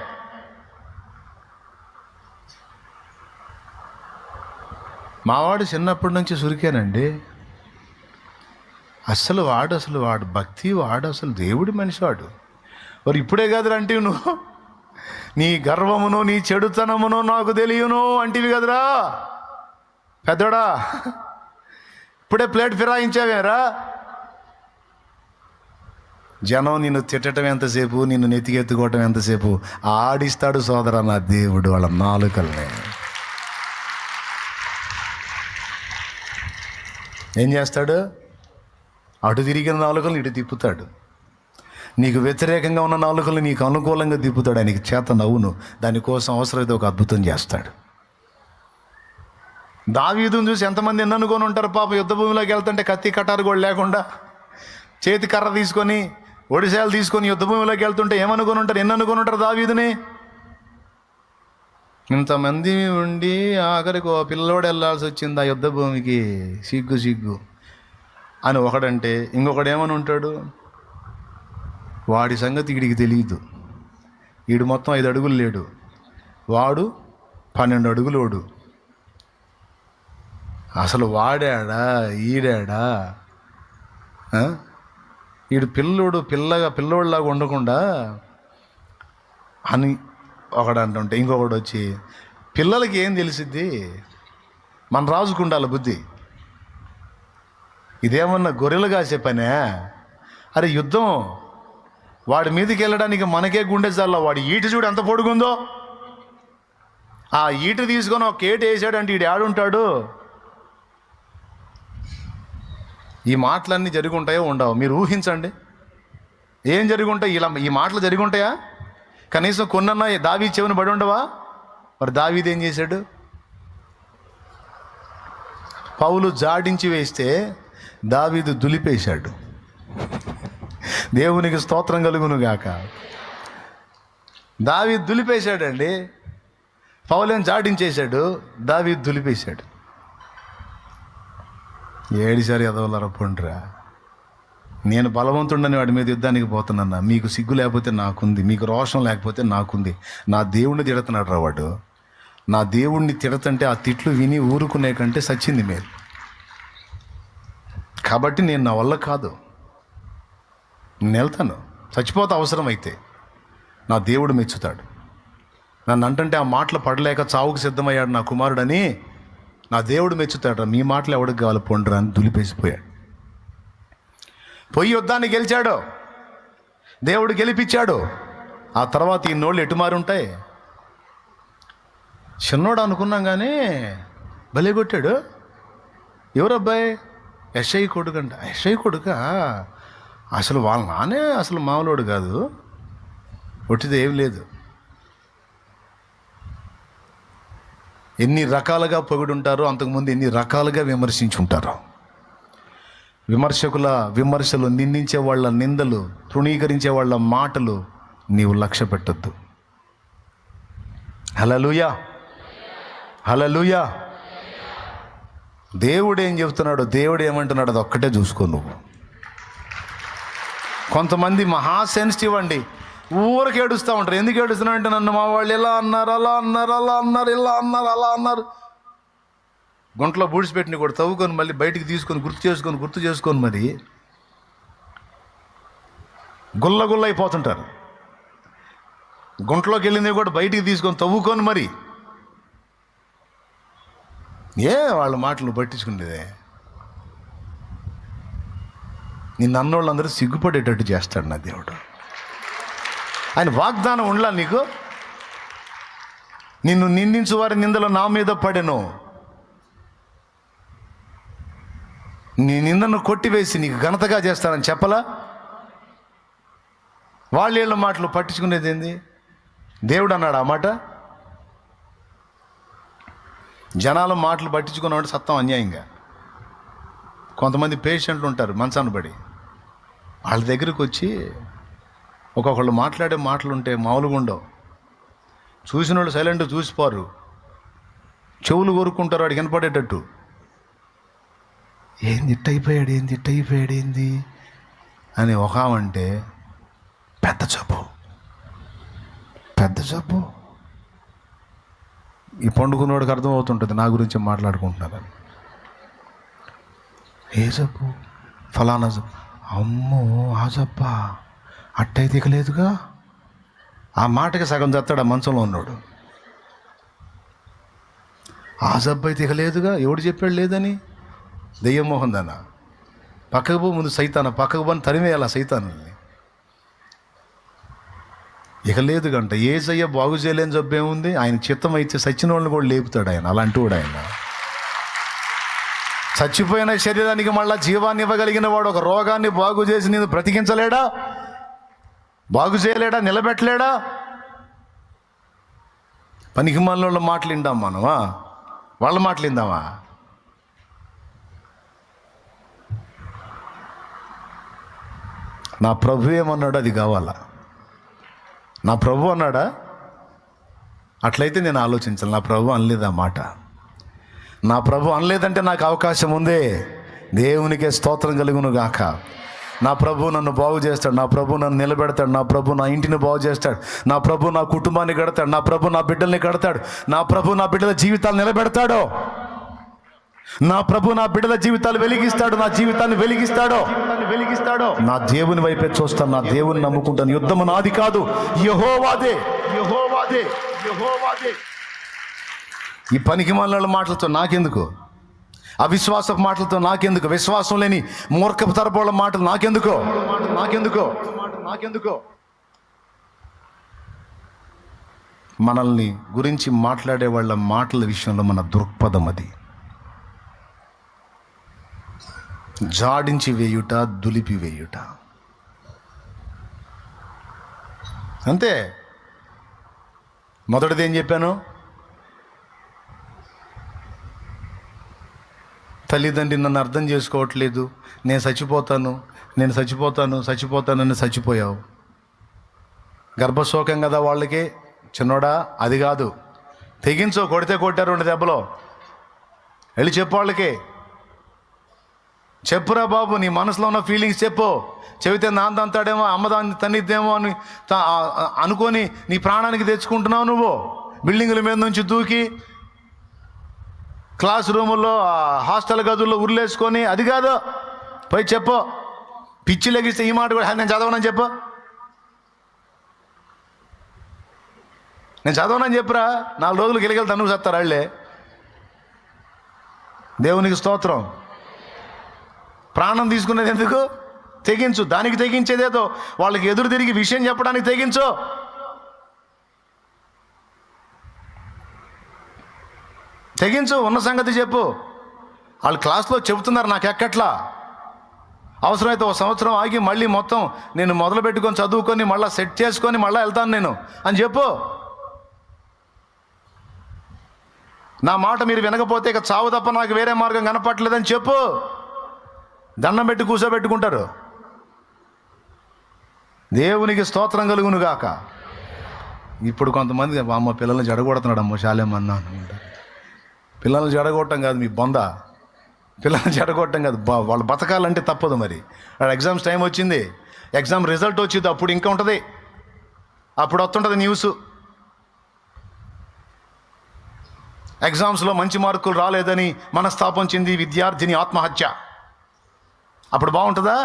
మావాడు చిన్నప్పటి నుంచి సురికానండి. అసలు వాడు భక్తి, అసలు దేవుడి మనిషి వాడు. మరి ఇప్పుడే కదరా అంటివి నువ్వు, నీ గర్వమును నీ చెడుతనమును నాకు తెలియను అంటివి కదరా పెద్దోడా. ఇప్పుడే ప్లేట్ ఫిరాయించావేరా. జనం నిన్ను తిట్టడం ఎంతసేపు, నిన్ను నెత్తికెత్తుకోవటం ఎంతసేపు? ఆడిస్తాడు సోదరా నా దేవుడు వాళ్ళ నాలుకల్ని. ఏం చేస్తాడు? అటు తిరిగిన నాలుకలను ఇటు తిప్పుతాడు. నీకు వ్యతిరేకంగా ఉన్న నాలుకలు నీకు అనుకూలంగా తిప్పుతాడు. ఆయనకి చేత నవ్వును. దానికోసం అవసరమైతే ఒక అద్భుతం చేస్తాడు. దావీదును చూసి ఎంతమంది ఎన్ననుకొని ఉంటారు పాప. యుద్ధ భూమిలోకి వెళ్తుంటే కత్తి కటారు కూడా లేకుండా చేతి కర్ర తీసుకొని ఒడిశాలు తీసుకొని యుద్ధ భూమిలోకి వెళ్తుంటే ఏమనుకొని ఉంటారు? ఎన్ననుకొని ఉంటారు దావీదుని? ఇంతమంది ఉండి ఆఖరికి ఓ పిల్లోడు వెళ్ళాల్సి వచ్చింది ఆ యుద్ధ భూమికి, సిగ్గు అని ఒకడంటే, ఇంకొకడు ఏమని ఉంటాడు, వాడి సంగతి వీడికి తెలియదు, వీడు మొత్తం 5 అడుగులు లేడు, వాడు 12 అడుగులోడు, అసలు వాడాడా ఈడాడా, వీడు పిల్లోడిలాగా ఉండకుండా అని ఒకడు అంటుంటే, ఇంకొకడు వచ్చి, పిల్లలకి ఏం తెలిసిద్ది, మన రాజుకు ఉండాలి బుద్ధి, ఇదేమన్నా గొర్రెలు కాసే పనే, అరే యుద్ధం వాడి మీదకి వెళ్ళడానికి మనకే గుండె చాల, వాడి ఈటి చూడు ఎంత పొడుగుందో, ఆ ఈట తీసుకొని ఒక కేటు వేసాడంటే ఈడు ఆడుంటాడు. ఈ మాటలన్నీ జరిగి ఉంటాయో ఉండవు, మీరు ఊహించండి ఏం జరిగి ఉంటాయి. ఇలా ఈ మాటలు జరిగి ఉంటాయా? కనీసం కొన్నన్నా దావీదు చెవిని పడి ఉండవా? మరి దావీదు ఏం చేశాడు? పౌలు జాడించి వేస్తే దావీదు దులిపేశాడు. దేవునికి స్తోత్రం కలుగును గాక. దావీదు దులిపేశాడండి. పౌలేం జాడించేశాడు, దావీదు దులిపేశాడు. ఏడిసారి ఎదవలరా పొండ్రా, నేను బలవంతుండని వాడి మీద యుద్ధానికి పోతున్నా, మీకు సిగ్గు లేకపోతే నాకుంది, మీకు రోషం లేకపోతే నాకుంది. నా దేవుణ్ణి తిడుతున్నాడు రా వాడు. నా దేవుణ్ణి తిడతంటే ఆ తిట్లు విని ఊరుకునే కంటే సచ్చింది మేలు. కాబట్టి నేను నా వల్ల కాదు, నేను వెళ్తాను, చచ్చిపోతా అవసరమైతే. నా దేవుడు మెచ్చుతాడు. నన్ను అంటంటే ఆ మాటలు పడలేక చావుకు సిద్ధమయ్యాడు నా కుమారుడని నా దేవుడు మెచ్చుతాడు. మీ మాటలు ఎవడికి కావాలి పొండ్రా అని దులిపేసిపోయాడు. పోయి యుద్ధాన్ని గెలిచాడు, దేవుడు గెలిపించాడు. ఆ తర్వాత ఈ నోళ్ళు ఎటు మారి ఉంటాయి. చిన్నోడు అనుకున్నాం కానీ భలే కొట్టాడు. ఎవరబ్బాయి? యెషై కొడుకు అంట. యెషై కొడుక? అసలు వాళ్ళ నానే అసలు మామూలోడు కాదు, ఒట్టిది ఏం లేదు. ఎన్ని రకాలుగా పొగిడుంటారో అంతకుముందు ఎన్ని రకాలుగా విమర్శించుంటారో. విమర్శకుల విమర్శలు, నిందించే వాళ్ళ నిందలు, తృణీకరించే వాళ్ళ మాటలు నీవు లక్ష్య పెట్టద్దు. హల్లెలూయా, హల్లెలూయా. దేవుడు ఏం చెప్తున్నాడో, దేవుడు ఏమంటున్నాడో అది ఒక్కటే చూసుకో నువ్వు. కొంతమంది మహా సెన్సిటివ్ అండి, ఊరికి ఏడుస్తూ ఉంటారు. ఎందుకు ఏడుస్తున్నారంటే, నన్ను మా వాళ్ళు ఇలా అన్నారు, అలా అన్నారు, అలా అన్నారు, ఇలా అన్నారు, అలా అన్నారు. గుంటలో బూడిసిపెట్టిన కూడా తవ్వుకొని మళ్ళీ బయటికి తీసుకొని గుర్తు చేసుకొని మరి గుల్ల అయిపోతుంటారు. గుంటలోకి వెళ్ళినవి కూడా బయటికి తీసుకొని తవ్వుకొని మరి వాళ్ళ మాటలు పట్టించుకునేదే. నిన్ను అన్నోళ్ళందరూ సిగ్గుపడేటట్టు చేస్తాడు నా దేవుడు. ఆయన వాగ్దానం ఉండలా నీకు? నిన్ను నిందించు వారి నిందలు నా మీద పడెను, నీ నిందను కొట్టివేసి నీకు ఘనతగా చేస్తానని చెప్పలా? వాళ్ళ మాటలు పట్టించుకునేది ఏంది? దేవుడు అన్నాడు ఆ మాట? జనాల మాటలు పట్టించుకున్నాడు సత్తం అన్యాయంగా. కొంతమంది పేషెంట్లు ఉంటారు మంచాన్ని పడి, వాళ్ళ దగ్గరికి వచ్చి ఒక్కొక్కళ్ళు మాట్లాడే మాటలు ఉంటే మామూలుగా ఉండవు. చూసిన వాళ్ళు సైలెంట్ చూసిపోరు, చెవులు కోరుకుంటారు వాడికి వినపడేటట్టు. ఏంది ఇట్టయిపోయాడు ఏంది అని ఒకామంటే పెద్ద జబ్బు. ఈ పండుకున్నవాడికి అర్థమవుతుంటుంది నా గురించి మాట్లాడుకుంటున్నారని. ఏ జబ్బు? ఫలానా జబ్బు. అమ్మో ఆ జబ్బా, అట్టయితే ఇక లేదుగా. ఆ మాటకి సగం చస్తాడు ఆ మంచంలో ఉన్నాడు. ఆ జబ్బు అయితే ఇక లేదుగా, ఎవడు చెప్పాడు లేదని? దెయ్యం మోహన్ దాన పక్కకు పో, ముందు సైతాన పక్కకు పోని తరిమేయాలి ఆ సైతాన్ని. ఇక లేదు గంట. యేసయ్య బాగు చేయలేని జబ్బు ఏముంది? ఆయన చిత్తం అయితే సచ్చిన వాళ్ళని కూడా లేపుతాడు ఆయన. అలాంటి వాడు ఆయన. చచ్చిపోయిన శరీరానికి మళ్ళా జీవాన్ని ఇవ్వగలిగిన వాడు ఒక రోగాన్ని బాగు చేసి నేను బ్రతికించలేడా? బాగు చేయలేడా? నిలబెట్టలేడా? పనికి మనలో మాటలు విందాం మనమా? వాళ్ళ మాటలు విందామా? నా ప్రభు ఏమన్నాడు అది కావాలా? నా ప్రభు అన్నాడా అట్లయితే నేను ఆలోచించాలి, నా ప్రభు అనలేదు ఆ మాట. నా ప్రభు అనలేదంటే నాకు అవకాశం ఉందే. దేవునికే స్తోత్రం కలుగును గాక. నా ప్రభు నన్ను బాగు చేస్తాడు, నా ప్రభు నన్ను నిలబెడతాడు, నా ప్రభు నా ఇంటిని బాగు చేస్తాడు, నా ప్రభు నా కుటుంబాన్ని కడతాడు, నా ప్రభు నా బిడ్డల్ని కడతాడు, నా ప్రభు నా బిడ్డల జీవితాలు నిలబెడతాడు, నా ప్రభు నా బిడ్డల జీవితాలు వెలిగిస్తాడు, నా జీవితాన్ని వెలిగిస్తాడు. నా దేవుని వైపే చూస్తాను, నా దేవుని నమ్ముకుంటాను. యుద్ధము నాది కాదు, యెహోవాదే. యెహోవాదే, యెహోవాదే. ఈ పనికి మాలిన మాటలతో నాకెందుకు? అవిశ్వాసపు మాటలతో నాకెందుకు? విశ్వాసం లేని మూర్ఖపు తరపోళ్ళ మాటలు నాకెందుకో? నాకెందుకో? మనల్ని గురించి మాట్లాడే వాళ్ళ మాటల విషయంలో మన దృక్పథం అది. జాడించి వేయుట, దులిపి వేయుట, అంతే. మొదటిది ఏం చెప్పాను? తల్లిదండ్రి నన్ను అర్థం చేసుకోవట్లేదు, నేను చచ్చిపోతానని చచ్చిపోయావు. గర్భశోకం కదా వాళ్ళకి. చిన్నోడా, అది కాదు, తెగించో. కొడితే కొట్టారు 2 దెబ్బలో. వెళ్ళి చెప్పు వాళ్ళకి, చెప్పురా బాబు, నీ మనసులో ఉన్న ఫీలింగ్స్ చెప్పు. చెబితే నాన్న అంతాడేమో, అమ్మదాన్ని తన్నిద్దేమో అని అనుకొని నీ ప్రాణానికి తెచ్చుకుంటున్నావు. నువ్వు బిల్డింగుల మీద నుంచి దూకి క్లాస్ రూముల్లో, హాస్టల్ గదుల్లో ఉర్లేసుకొని, అది కాదు, పోయి చెప్పు. పిచ్చి లెగిస్తే ఈ మాట కూడా, నేను చదవనని చెప్పు, నేను చదవనని చెప్పురా. 4 రోజులు గిలగలు తన్నుకు చేస్తారు వాళ్ళే. దేవునికి స్తోత్రం. ప్రాణం తీసుకునేది ఎందుకు? తెగించు. దానికి తెగించేదేదో వాళ్ళకి ఎదురు తిరిగి విషయం చెప్పడానికి తెగించు. ఉన్న సంగతి చెప్పు. వాళ్ళు క్లాస్లో చెబుతున్నారు, నాకు ఎక్కట్లా. అవసరమైతే 1 సంవత్సరం ఆగి మళ్ళీ మొత్తం నేను మొదలు పెట్టుకొని చదువుకొని మళ్ళీ సెట్ చేసుకొని మళ్ళీ వెళ్తాను నేను అని చెప్పు. నా మాట మీరు వినకపోతే ఇక చావు తప్ప నాకు వేరే మార్గం కనపట్లేదని చెప్పు. దండం పెట్టి కూర్చోబెట్టుకుంటారు. దేవునికి స్తోత్రం కలుగును గాక. ఇప్పుడు కొంతమంది అమ్మ పిల్లల్ని జడగొడుతున్నాడు, అమ్మ శాలేమన్నా అనుకుంటారు. పిల్లల్ని జడగొట్టడం కాదు మీ బొంద, పిల్లల్ని జడగొట్టడం కాదు. వాళ్ళు బతకాలంటే తప్పదు. మరి ఎగ్జామ్స్ టైం వచ్చింది, ఎగ్జామ్ రిజల్ట్ వచ్చింది, అప్పుడు ఇంకా ఉంటుంది, అప్పుడు వస్తుంటుంది న్యూస్. ఎగ్జామ్స్లో మంచి మార్కులు రాలేదని మనస్తాపం చెంది విద్యార్థిని ఆత్మహత్య. అప్పుడు బాగుంటుందా?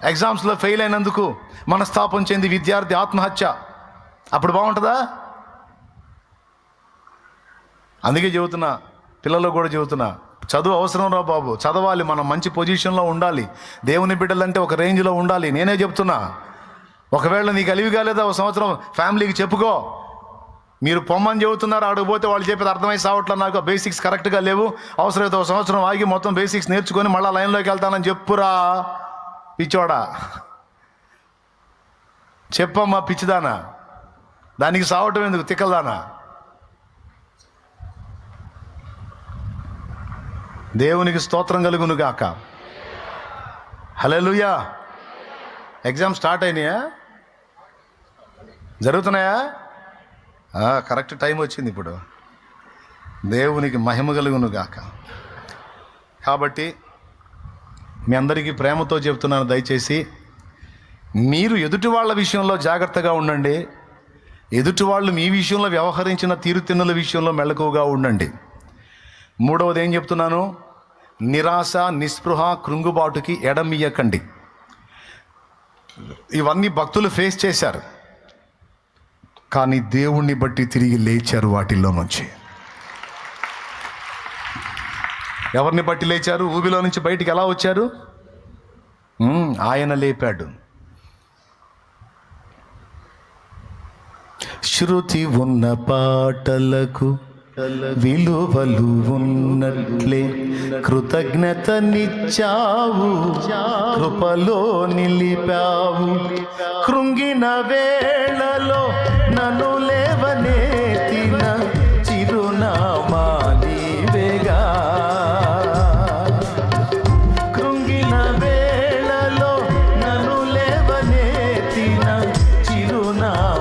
ఎగ్జామ్స్లో ఫెయిల్ అయినందుకు మనస్తాపం చెంది విద్యార్థి ఆత్మహత్య. అప్పుడు బాగుంటుందా? అందుకే చెబుతున్నా, పిల్లలు కూడా చెబుతున్నా, చదువు అవసరం రా బాబు, చదవాలి. మనం మంచి పొజిషన్లో ఉండాలి. దేవుని బిడ్డలంటే ఒక రేంజ్లో ఉండాలి. నేనే చెప్తున్నా. ఒకవేళ నీకు అలివి కాలేదా, 1 సంవత్సరం ఫ్యామిలీకి చెప్పుకో. మీరు పొమ్మని చెబుతున్నారు, ఆడకపోతే వాళ్ళు చెప్పేది అర్థమై సావట్లా, నాకు బేసిక్స్ కరెక్ట్గా లేవు, అవసరమైతే 1 సంవత్సరం ఆగి మొత్తం బేసిక్స్ నేర్చుకొని మళ్ళీ లైన్లోకి వెళ్తానని చెప్పురా పిచ్చోడా. చెప్పమ్మా పిచ్చిదానా, దానికి సావటం ఎందుకు తిక్కలదానా? దేవునికి స్తోత్రం కలుగును గాక. హల్లెలూయా. ఎగ్జామ్ స్టార్ట్ అయినాయా? జరుగుతున్నాయా? కరెక్ట్ టైం వచ్చింది ఇప్పుడు. దేవునికి మహిమ కలుగును గాక. కాబట్టి మీ అందరికీ ప్రేమతో చెప్తున్నాను, దయచేసి మీరు ఎదుటి వాళ్ళ విషయంలో జాగ్రత్తగా ఉండండి. ఎదుటి వాళ్ళు మీ విషయంలో వ్యవహరించిన తీరుతెన్నుల విషయంలో మెలకువగా ఉండండి. 3వది ఏం చెప్తున్నాను? నిరాశ, నిస్పృహ, కృంగుబాటుకి ఎడమియ్యకండి. ఇవన్నీ భక్తులు ఫేస్ చేశారు, కానీ దేవుణ్ణి బట్టి తిరిగి లేచారు వాటిల్లో నుంచి. ఎవరిని బట్టి లేచారు? ఊబిలో నుంచి బయటికి ఎలా వచ్చారు? ఆయన లేపాడు. శృతి ఉన్న పాటలకు విలువలు ఉన్నట్లే కృతజ్ఞతనిచ్చావు, కృపలో నిలిపావు. కృంగిన వేళలో నన్ను లేవనెత్తిన చిరునామా నీవేగా. కృంగిన వేళలో నన్ను లేవనెత్తిన చిరునామా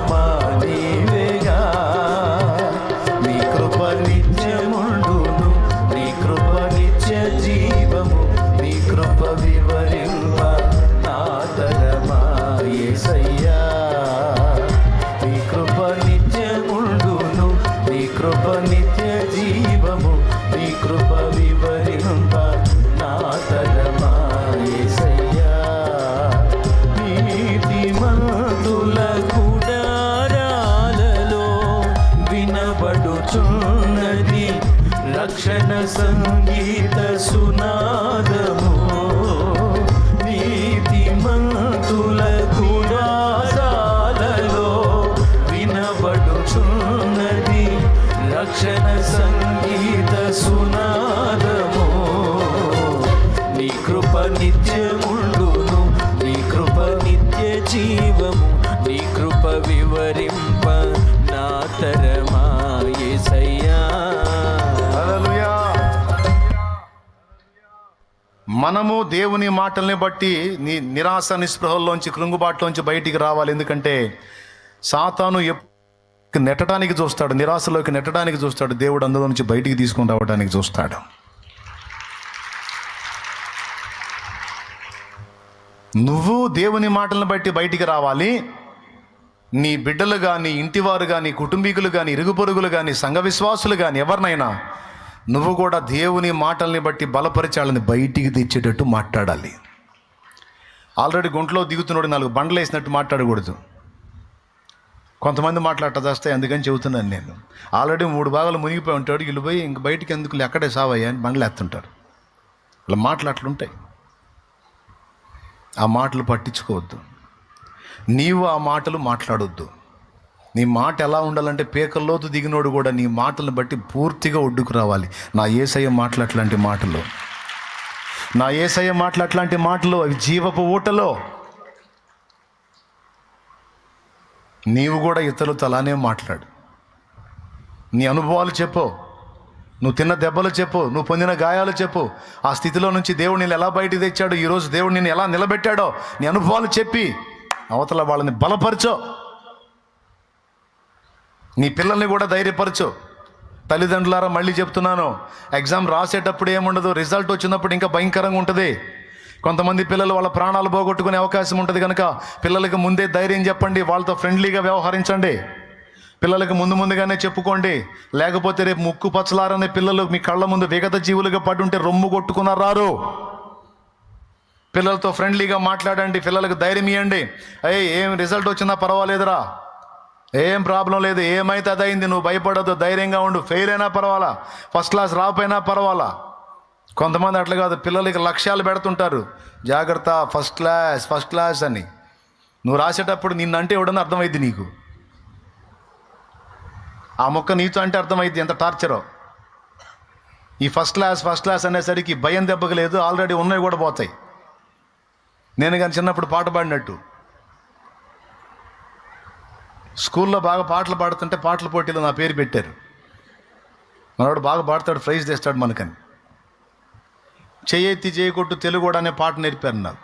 కృప నిత్యముండును, నీ కృప నిత్య జీవము, నీ కృప వివరింప నా తరమా యేసయ్యా. హల్లెలూయా. మనము దేవుని మాటల్ని బట్టి నిరాశ నిస్పృహల్లోంచి కృంగుబాటులోంచి బయటికి రావాలి. ఎందుకంటే సాతాను నెట్టడానికి చూస్తాడు, నిరాశలోకి నెట్టడానికి చూస్తాడు. దేవుడు అందులో నుంచి బయటికి తీసుకొని రావడానికి చూస్తాడు. నువ్వు దేవుని మాటలను బట్టి బయటికి రావాలి. నీ బిడ్డలు కానీ, ఇంటివారు కానీ, కుటుంబీకులు కానీ, ఇరుగు పొరుగులు కానీ, సంఘ విశ్వాసులు కానీ ఎవరినైనా నువ్వు కూడా దేవుని మాటల్ని బట్టి బలపరిచాలని బయటికి తెచ్చేటట్టు మాట్లాడాలి. ఆల్రెడీ గుంట్లో దిగుతున్నాడు 4 బండలు వేసినట్టు మాట్లాడకూడదు. కొంతమంది మాట్లాడతాస్తాయి, అందుకని చెబుతున్నాను నేను. ఆల్రెడీ 3 భాగాలు మునిగిపోయి ఉంటాడు, వీళ్ళు పోయి ఇంక బయటికి ఎందుకు ఎక్కడే సావయ్యా అని బండలు ఎత్తుంటారు. ఇలా మాటలు అట్లుంటాయి. ఆ మాటలు పట్టించుకోవద్దు. నీవు ఆ మాటలు మాట్లాడొద్దు. నీ మాట ఎలా ఉండాలంటే పేకల్లోతు దిగినోడు కూడా నీ మాటలను బట్టి పూర్తిగా ఒడ్డుకు రావాలి. నా యేసయ్య మాటలు అట్లాంటి మాటలు, నా యేసయ్య మాటలు అట్లాంటి మాటలు, అవి జీవపు ఊటలో. నీవు కూడా ఇతరులతో అలానే మాట్లాడు. నీ అనుభవాలు చెప్పు, నువ్వు తిన్న దెబ్బలు చెప్పు, నువ్వు పొందిన గాయాలు చెప్పు. ఆ స్థితిలో నుంచి దేవుడు నిన్ను ఎలా బయటికి తెచ్చాడో, ఈరోజు దేవుడు నిన్ను ఎలా నిలబెట్టాడో నీ అనుభవాలు చెప్పి అవతల వాళ్ళని బలపరచో. నీ పిల్లల్ని కూడా ధైర్యపరచు. తల్లిదండ్రులారా మళ్ళీ చెప్తున్నాను, ఎగ్జామ్ రాసేటప్పుడు ఏముండదు, రిజల్ట్ వచ్చినప్పుడు ఇంకా భయంకరంగా ఉంటుంది. కొంతమంది పిల్లలు వాళ్ళ ప్రాణాలు పోగొట్టుకునే అవకాశం ఉంటుంది కనుక పిల్లలకి ముందే ధైర్యం చెప్పండి, వాళ్ళతో ఫ్రెండ్లీగా వ్యవహరించండి. పిల్లలకి ముందుగానే చెప్పుకోండి. లేకపోతే రేపు ముక్కు పచ్చలారనే పిల్లలు మీ కళ్ళ ముందు విగత జీవులుగా పడుంటే రొమ్ము కొట్టుకున్నారు. పిల్లలతో ఫ్రెండ్లీగా మాట్లాడండి, పిల్లలకు ధైర్యం ఇవ్వండి. ఏం రిజల్ట్ వచ్చినా పర్వాలేదురా, ఏం ప్రాబ్లం లేదు, ఏమైతే అదైంది, నువ్వు భయపడద్దు, ధైర్యంగా ఉండు. ఫెయిల్ అయినా పర్వాలా, ఫస్ట్ క్లాస్ రాకపోయినా పర్వాలా. కొంతమంది అట్లా కాదు, పిల్లలకి లక్ష్యాలు పెడుతుంటారు. జాగ్రత్త, ఫస్ట్ క్లాస్ అని. నువ్వు రాసేటప్పుడు నిన్నంటే ఎవడన్నా అర్థమైంది నీకు. ఆ మొక్క నీతో అంటే అర్థమైంది ఎంత టార్చరో. ఈ ఫస్ట్ క్లాస్ అనేసరికి భయం దెబ్బకు లేదు, ఆల్రెడీ ఉన్నవి కూడా పోతాయి. నేను కానీ చిన్నప్పుడు పాట పాడినట్టు స్కూల్లో బాగా పాటలు పాడుతుంటే పాటల పోటీలో నా పేరు పెట్టారు. మనవాడు బాగా పాడతాడు, ప్రైజ్ తెస్తాడు మనకని. చెయ్యెత్తి చేయకొట్టు తెలుగోడ అనే పాట నేర్పారు నాకు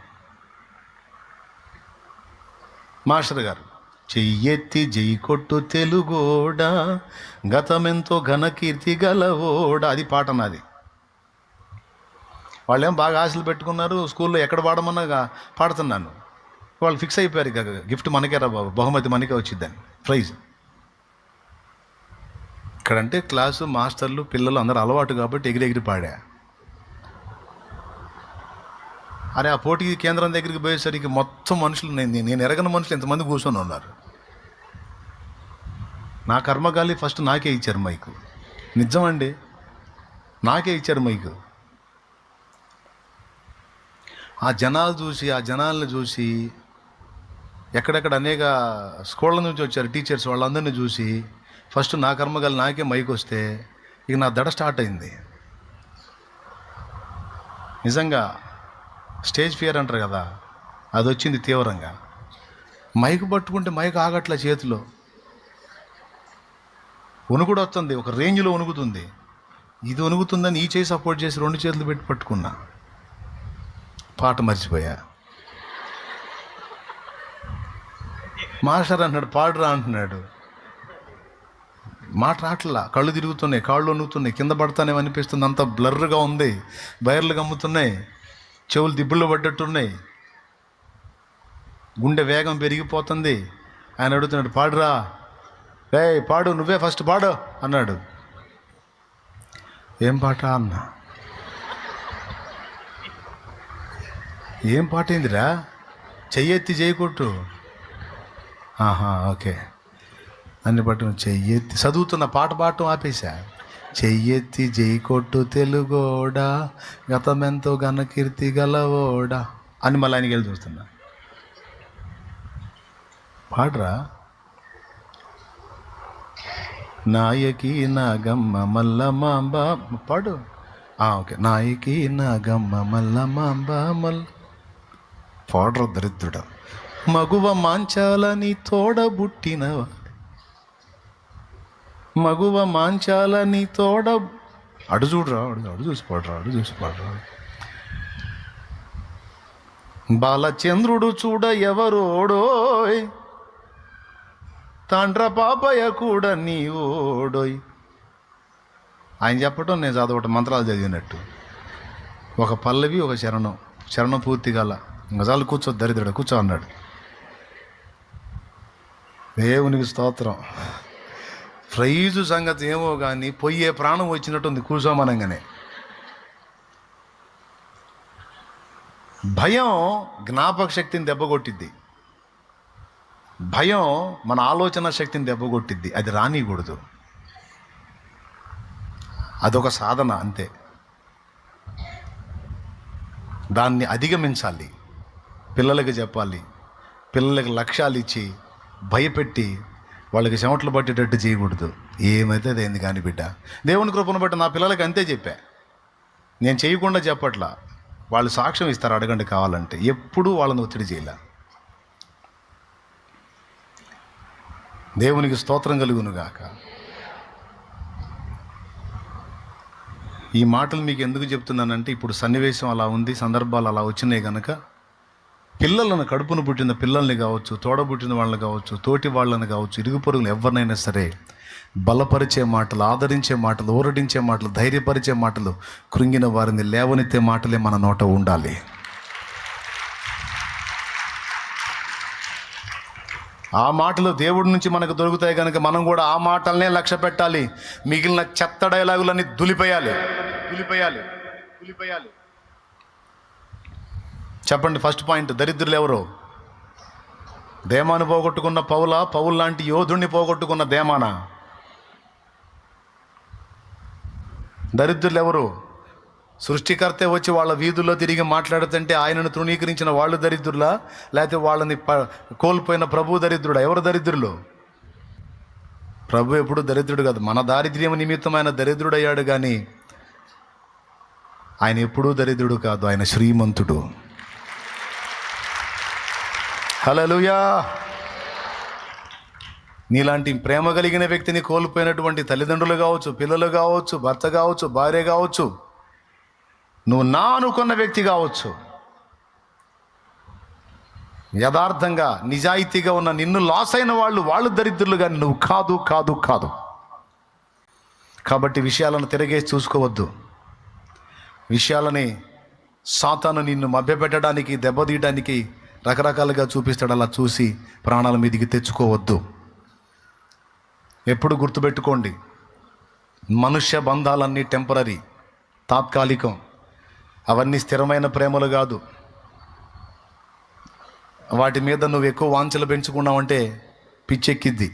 మాస్టర్ గారు. చెయ్యెత్తి జైకొట్టు తెలుగోడ, గతమెంతో ఘనకీర్తి గలవోడ, అది పాట నాది. వాళ్ళేం బాగా ఆశలు పెట్టుకున్నారు, స్కూల్లో ఎక్కడ పాడమన్నా పాడుతున్నాను. వాళ్ళు ఫిక్స్ అయిపోయారు, ఇక గిఫ్ట్ మనకే రా బాబు, బహుమతి మనకే వచ్చిద్దని, ప్రైజ్. ఇక్కడంటే క్లాసు మాస్టర్లు పిల్లలు అందరూ అలవాటు కాబట్టి ఎగిరెగిరి పాడా. అరే ఆ పోటీ కేంద్రం దగ్గరికి పోయేసరికి మొత్తం మనుషులు, నేను ఎరగని మనుషులు ఎంతమంది కూర్చొని ఉన్నారు. నా కర్మగాలి ఫస్ట్ నాకే ఇచ్చారు మైకు. నిజమండి, నాకే ఇచ్చారు మైకు. ఆ జనాలను చూసి ఎక్కడెక్కడ అనేక స్కూళ్ళ నుంచి వచ్చారు టీచర్స్, వాళ్ళందరినీ చూసి ఫస్ట్ నా కర్మగాలి నాకే మైక్ వస్తే ఇక నా దడ స్టార్ట్ అయింది. నిజంగా స్టేజ్ ఫియర్ అంటారు కదా, అది వచ్చింది తీవ్రంగా. మైక్ పట్టుకుంటే మైక్ ఆగట్ల చేతిలో, వణుకుడు వస్తుంది, ఒక రేంజ్లో వణుకుతుంది. ఇది వణుకుతుందని ఈ చేయి సపోర్ట్ చేసి 2 చేతులు పెట్టి పట్టుకున్నా. పాట మర్చిపోయా. మాస్టర్ అంటున్నాడు పాడురా అంటున్నాడు, మాట రాట్లా, కళ్ళు తిరుగుతున్నాయి, కాళ్ళు వణుకుతున్నాయి, కింద పడతానేమో అనిపిస్తుంది. అంత బ్లర్గా ఉంది, బైర్లు గమ్ముతున్నాయి, చెవులు దిబ్బులు పడ్డట్టున్నాయి, గుండె వేగం పెరిగిపోతుంది. ఆయన అడుగుతున్నాడు పాడురా, పాడు, నువ్వే ఫస్ట్ పాడు అన్నాడు. ఏం పాట అన్నా? ఏం పాట ఏందిరా? చెయ్యెత్తి చేయకొట్టు. ఓకే అన్ని పట్టు. చెయ్యెత్తి చదువుతున్న పాట పాడటం ఆపేశా. చెయ్యెత్తి జైకొట్టు తెలుగోడా, గతమెంతో ఘనకీర్తి గలవోడా అని మళ్ళీ ఆయనకి వెళ్ళి చూస్తున్నా. పాడరా. నాయకి నాగమ్మ మల్లమాంబ పాడు. ఓకే. నాయకి నాగమ్మ మల్లమ్మ మల్ పాడరు దరిద్రుడు. మగువ మాంచాలని తోడబుట్టినవ, మగువ మాంచాలని అడు చూడరా, అడు చూసి పాడరా. బాలచంద్రుడు చూడ ఎవరోడోయ్, తాండ్ర పాపయ్య కూడా నీ ఓడోయ్. ఆయన చెప్పటం నేను చదవటం, మంత్రాలు చదివినట్టు. ఒక పల్లవి ఒక చరణం పూర్తి గల గజాలు కూర్చో దరిద్రుడు కూర్చో అన్నాడు. దేవునికి స్తోత్రం. ప్రైజు సంగతి ఏమో కానీ పొయ్యే ప్రాణం వచ్చినట్టుంది కూర్చోమనంగానే. భయం జ్ఞాపక శక్తిని దెబ్బకొట్టిద్ది. భయం మన ఆలోచన శక్తిని దెబ్బకొట్టిద్ది. అది రానికూడదు. అదొక సాధన అంతే. దాన్ని అధిగమించాలి. పిల్లలకి చెప్పాలి. పిల్లలకి లక్ష్యాలు ఇచ్చి భయపెట్టి వాళ్ళకి చెమటలు పట్టేటట్టు చేయకూడదు. ఏమైతే అదేంది కానీ బిడ్డ, దేవుని కృపను బట్టి నా పిల్లలకి అంతే చెప్పా. నేను చేయకుండా చెప్పట్లా. వాళ్ళు సాక్ష్యం ఇస్తారు అడగండి కావాలంటే. ఎప్పుడూ వాళ్ళని ఒత్తిడి చేయలే. దేవునికి స్తోత్రం కలుగును గాక. ఈ మాటలు మీకు ఎందుకు చెప్తున్నానంటే ఇప్పుడు సన్నివేశం అలా ఉంది, సందర్భాలు అలా వచ్చినాయి కనుక పిల్లలను, కడుపును పుట్టిన పిల్లల్ని కావచ్చు, తోడబుట్టిన వాళ్ళని కావచ్చు, తోటి వాళ్ళని కావచ్చు, ఇరుగు పొరుగులు ఎవరినైనా సరే బలపరిచే మాటలు, ఆదరించే మాటలు, ఊరడించే మాటలు, ధైర్యపరిచే మాటలు, కృంగిన వారిని లేవనెత్తే మాటలే మన నోట ఉండాలి. ఆ మాటలు దేవుడి నుంచి మనకు దొరుకుతాయి కనుక మనం కూడా ఆ మాటలనే లక్ష్య పెట్టాలి. మిగిలిన చెత్త డైలాగులన్నీ దులిపేయాలి. చెప్పండి. ఫస్ట్ పాయింట్, దరిద్రులు ఎవరు? దేమాను పోగొట్టుకున్న పౌలు లాంటి యోధుడిని పోగొట్టుకున్న దేమానా? దరిద్రులు ఎవరు? సృష్టికర్తే వచ్చి వాళ్ళ వీధుల్లో తిరిగి మాట్లాడుతుంటే ఆయనను తృణీకరించిన వాళ్ళు దరిద్రులా, లేకపోతే వాళ్ళని కోల్పోయిన ప్రభు దరిద్రుడా? ఎవరు దరిద్రులు? ప్రభు ఎప్పుడు దరిద్రుడు కాదు. మన దారిద్ర్యం నిమిత్తం ఆయన దరిద్రుడయ్యాడు, కానీ ఆయన ఎప్పుడూ దరిద్రుడు కాదు. ఆయన శ్రీమంతుడు. హల్లెలూయా. నీలాంటి ప్రేమ కలిగిన వ్యక్తిని కోల్పోయినటువంటి తల్లిదండ్రులు కావచ్చు, పిల్లలు కావచ్చు, భర్త కావచ్చు, భార్య కావచ్చు, నువ్వు నా అనుకున్న వ్యక్తి కావచ్చు, యథార్థంగా నిజాయితీగా ఉన్న నిన్ను లాస్ అయిన వాళ్ళు దరిద్రులు, కానీ నువ్వు కాదు. కాబట్టి విషయాలను తిరగేసి చూసుకోవద్దు. విషయాలని సాతాను నిన్ను మభ్యపెట్టడానికి, దెబ్బతీయడానికి రకరకాలుగా చూపిస్తాడు. అలా చూసి ప్రాణాల మీదికి తెచ్చుకోవద్దు. ఎప్పుడు గుర్తుపెట్టుకోండి, మనుష్య బంధాలన్నీ టెంపరరీ, తాత్కాలికం. అవన్నీ స్థిరమైన ప్రేమలు కాదు. వాటి మీద నువ్వు ఎక్కువ వాంఛలు పెంచుకున్నావంటే పిచ్చెక్కిద్ది.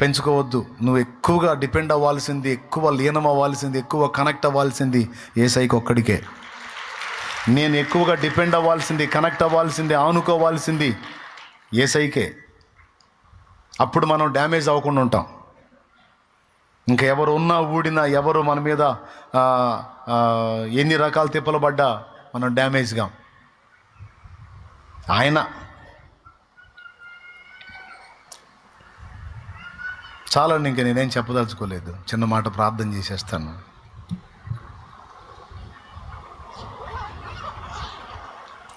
పెంచుకోవద్దు. నువ్వు ఎక్కువగా డిపెండ్ అవ్వాల్సింది, ఎక్కువ లీనం అవ్వాల్సింది, ఎక్కువ కనెక్ట్ అవ్వాల్సింది యేసయ్యకి ఒక్కడికే. నేను ఎక్కువగా డిపెండ్ అవ్వాల్సింది, కనెక్ట్ అవ్వాల్సింది, ఆనుకోవాల్సింది యేసయ్యకే. అప్పుడు మనం డ్యామేజ్ అవ్వకుండా ఉంటాం. ఇంకా ఎవరు ఉన్నా ఊడినా, ఎవరు మన మీద ఎన్ని రకాల తిప్పలు పడ్డా మనం డ్యామేజ్గా. ఆయన చాలండి, ఇంక నేనేం చెప్పదలుచుకోలేదు. చిన్న మాట ప్రార్థన చేసేస్తాను.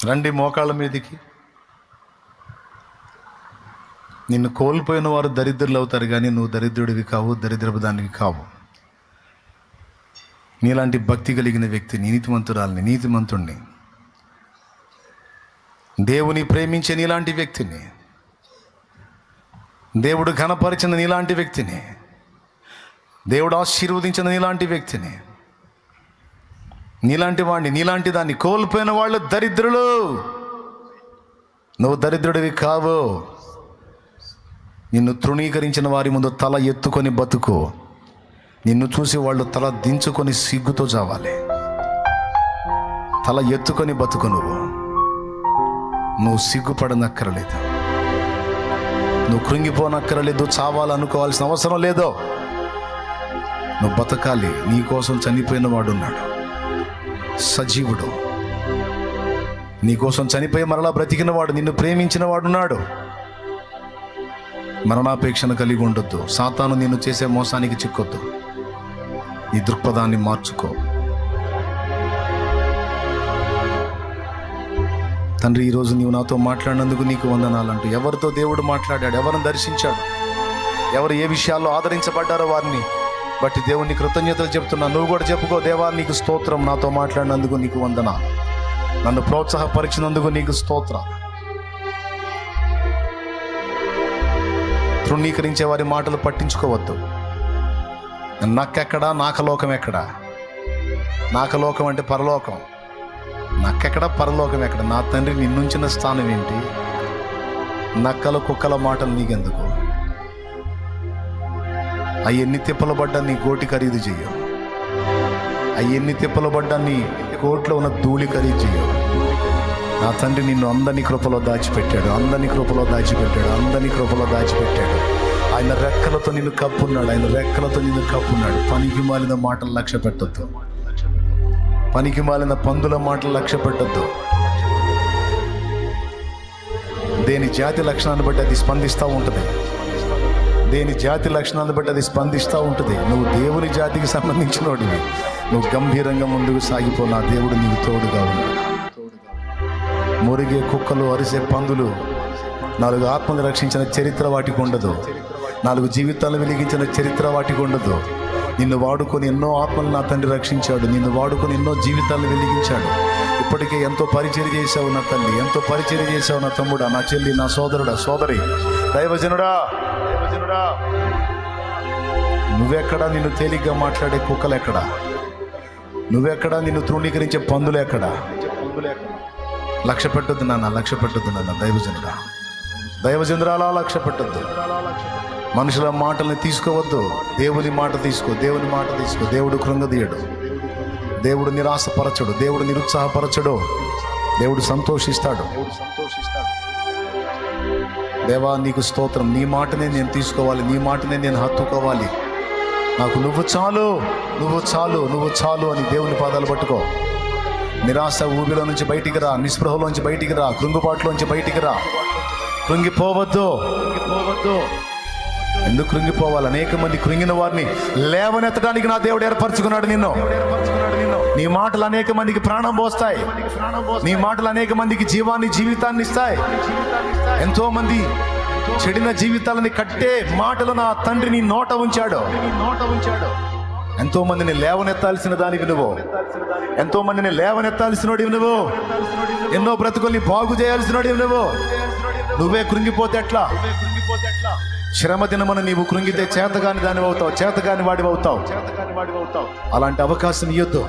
రండి మోకాళ్ళ మీదికి. నిన్ను కోల్పోయిన వారు దరిద్రులు అవుతారు, కానీ నువ్వు దరిద్రుడివి కావు, దరిద్రపు దానికి కావు. నీలాంటి భక్తి కలిగిన వ్యక్తిని, నీతిమంతురాల్ని, నీతిమంతుణ్ణి, దేవుని ప్రేమించే నీలాంటి వ్యక్తిని, దేవుడు ఘనపరిచిన నీలాంటి వ్యక్తిని, దేవుడు ఆశీర్వదించిన నీలాంటి వ్యక్తిని, నీలాంటి వాడిని, నీలాంటి దాన్ని కోల్పోయిన వాళ్ళు దరిద్రులు. నువ్వు దరిద్రుడివి కావు. నిన్ను తృణీకరించిన వారి ముందు తల ఎత్తుకొని బతుకు. నిన్ను చూసి వాళ్ళు తల దించుకొని సిగ్గుతో చావాలి. తల ఎత్తుకొని బతుకు. నువ్వు సిగ్గుపడనక్కరలేదు, నువ్వు కృంగిపోనక్కరలేదు, చావాలనుకోవాల్సిన అవసరం లేదు. నువ్వు బతకాలి. నీ కోసం చనిపోయిన వాడున్నాడు, సజీవుడు. నీ కోసం చనిపోయి మరలా బ్రతికిన వాడు, నిన్ను ప్రేమించిన వాడున్నాడు. మరణాపేక్షను కలిగి ఉండొద్దు. సాతాను నిన్ను చేసే మోసానికి చిక్కొద్దు. నీ దృక్పథాన్ని మార్చుకో. తండ్రి, ఈరోజు నీవు నాతో మాట్లాడినందుకు నీకు వందనాలంటూ ఎవరితో దేవుడు మాట్లాడాడు, ఎవరిని దర్శించాడు, ఎవరు ఏ విషయాల్లో ఆదరించబడ్డారో వారిని బట్టి దేవుని కృతజ్ఞతలు చెప్తున్నా. నువ్వు కూడా చెప్పుకో, దేవా నీకు స్తోత్రం, నాతో మాట్లాడినందుకు నీకు వందనాలు, నన్ను ప్రోత్సాహపరిచినందుకు నీకు స్తోత్రం. తృణీకరించే వారి మాటలు పట్టించుకోవద్దు. నక్కెక్కడా, నాకలోకం ఎక్కడా? నాకలోకం అంటే పరలోకం, నక్కెక్కడ, పరలోకం ఎక్కడ? నా తండ్రి నిన్నుంచిన స్థానం ఏంటి? నక్కల కుక్కల మాటలు నీకెందుకు? ఎన్ని తిప్పలు పడ్డా నీ గోటి ఖరీదు చెయ్యవు. ఎన్ని తిప్పలు పడ్డా నీ కోట్లో ఉన్న ధూళి ఖరీదు చెయ్యవు. నా తండ్రి నిన్ను అందరి కృపలో దాచిపెట్టాడు, అందరి కృపలో దాచిపెట్టాడు, అందరి కృపలో దాచిపెట్టాడు. ఆయన రెక్కలతో నిన్ను కప్పున్నాడు, ఆయన రెక్కలతో నిన్ను కప్పున్నాడు. పనికి మాలిన మాటలు లక్ష్య పెట్టొద్దు, పనికి మాలిన పందుల మాటలు లక్ష్య పెట్టొద్దు. దేని జాతి లక్షణాన్ని బట్టి అది స్పందిస్తూ ఉంటుంది, దేని జాతి లక్షణాన్ని బట్టి అది స్పందిస్తూ ఉంటుంది. నువ్వు దేవుని జాతికి సంబంధించిన వాడివి. నువ్వు గంభీరంగా ముందుకు సాగిపో. నా దేవుడు నీకు తోడుగా ఉన్నాడు. మురిగే కుక్కలు, అరిసే పందులు, 4 ఆత్మలు రక్షించిన చరిత్ర వాటికి ఉండదు, 4 జీవితాలు వెలిగించిన చరిత్ర వాటికి ఉండదు. నిన్ను వాడుకొని ఎన్నో ఆత్మలు నా తండ్రి రక్షించాడు, నిన్ను వాడుకొని ఎన్నో జీవితాలను వెలిగించాడు. ఇప్పటికే ఎంతో పరిచర్య చేశావు నా తల్లి, ఎంతో పరిచర్య చేశావు నా తమ్ముడా, నా చెల్లి, నా సోదరుడా, సోదరి, దైవజనుడా, దైవజనుడా. నువ్వెక్కడా నిన్ను తేలిగ్గా మాట్లాడే కుక్కలు ఎక్కడా? నువ్వెక్కడా నిన్ను తృణీకరించే పందులు ఎక్కడా? లక్ష్య పెట్టొద్దు నాన్న, లక్ష్య పెట్టొద్దు నాన్న. దైవజనుడా, దైవజనురాలా లక్ష్య పెట్టొద్దు. మనుషుల మాటల్ని తీసుకోవద్దు, దేవుని మాట తీసుకో, దేవుని మాట తీసుకో. దేవుడు కృంగదీయడు, దేవుడు నిరాశపరచడు, దేవుడు నిరుత్సాహపరచడు, దేవుడు సంతోషిస్తాడు. దేవా నీకు స్తోత్రం. నీ మాటనే నేను తీసుకోవాలి, నీ మాటనే నేను హత్తుకోవాలి. నాకు నువ్వు చాలు, నువ్వు చాలు, నువ్వు చాలు అని దేవుని పాదాలు పట్టుకో. నిరాశ ఊబిలో నుంచి బయటికి రా, నిస్పృహలోంచి బయటికి రా, కృంగుబాటులోంచి బయటికి రా. కృంగిపోవద్దు, కృంగిపోవద్దు. ఎందుకు కృంగిపోవాలి? అనేక మంది కృంగిన వారిని లేవనెత్తడానికి నా దేవుడు ఏర్పరచుకున్నాడు నిన్ను. నీ మాటలు అనేక మందికి ప్రాణం పోస్తాయి, నీ మాటలు అనేక మందికి జీవితాన్ని ఇస్తాయి. ఎంతో మంది చెడిన జీవితాలని కట్టే మాటలు నా తండ్రి నీ నోట ఉంచాడు. ఎంతో మందిని లేవనెత్తాల్సిన దానివి నువ్వు, ఎంతో మందిని లేవనెత్తాల్సినోడివి నువ్వు, ఎన్నో బ్రతుకుల్ని బాగు చేయాల్సినోడివి నువ్వు. నువ్వే కృంగిపోతే ఎట్లా? శ్రమ దినమున నీవు కృంగితే చేతగాని దాని అవుతావు, చేతగాని వాడి అవుతావు. అలాంటి అవకాశం ఇయ్యొద్దు.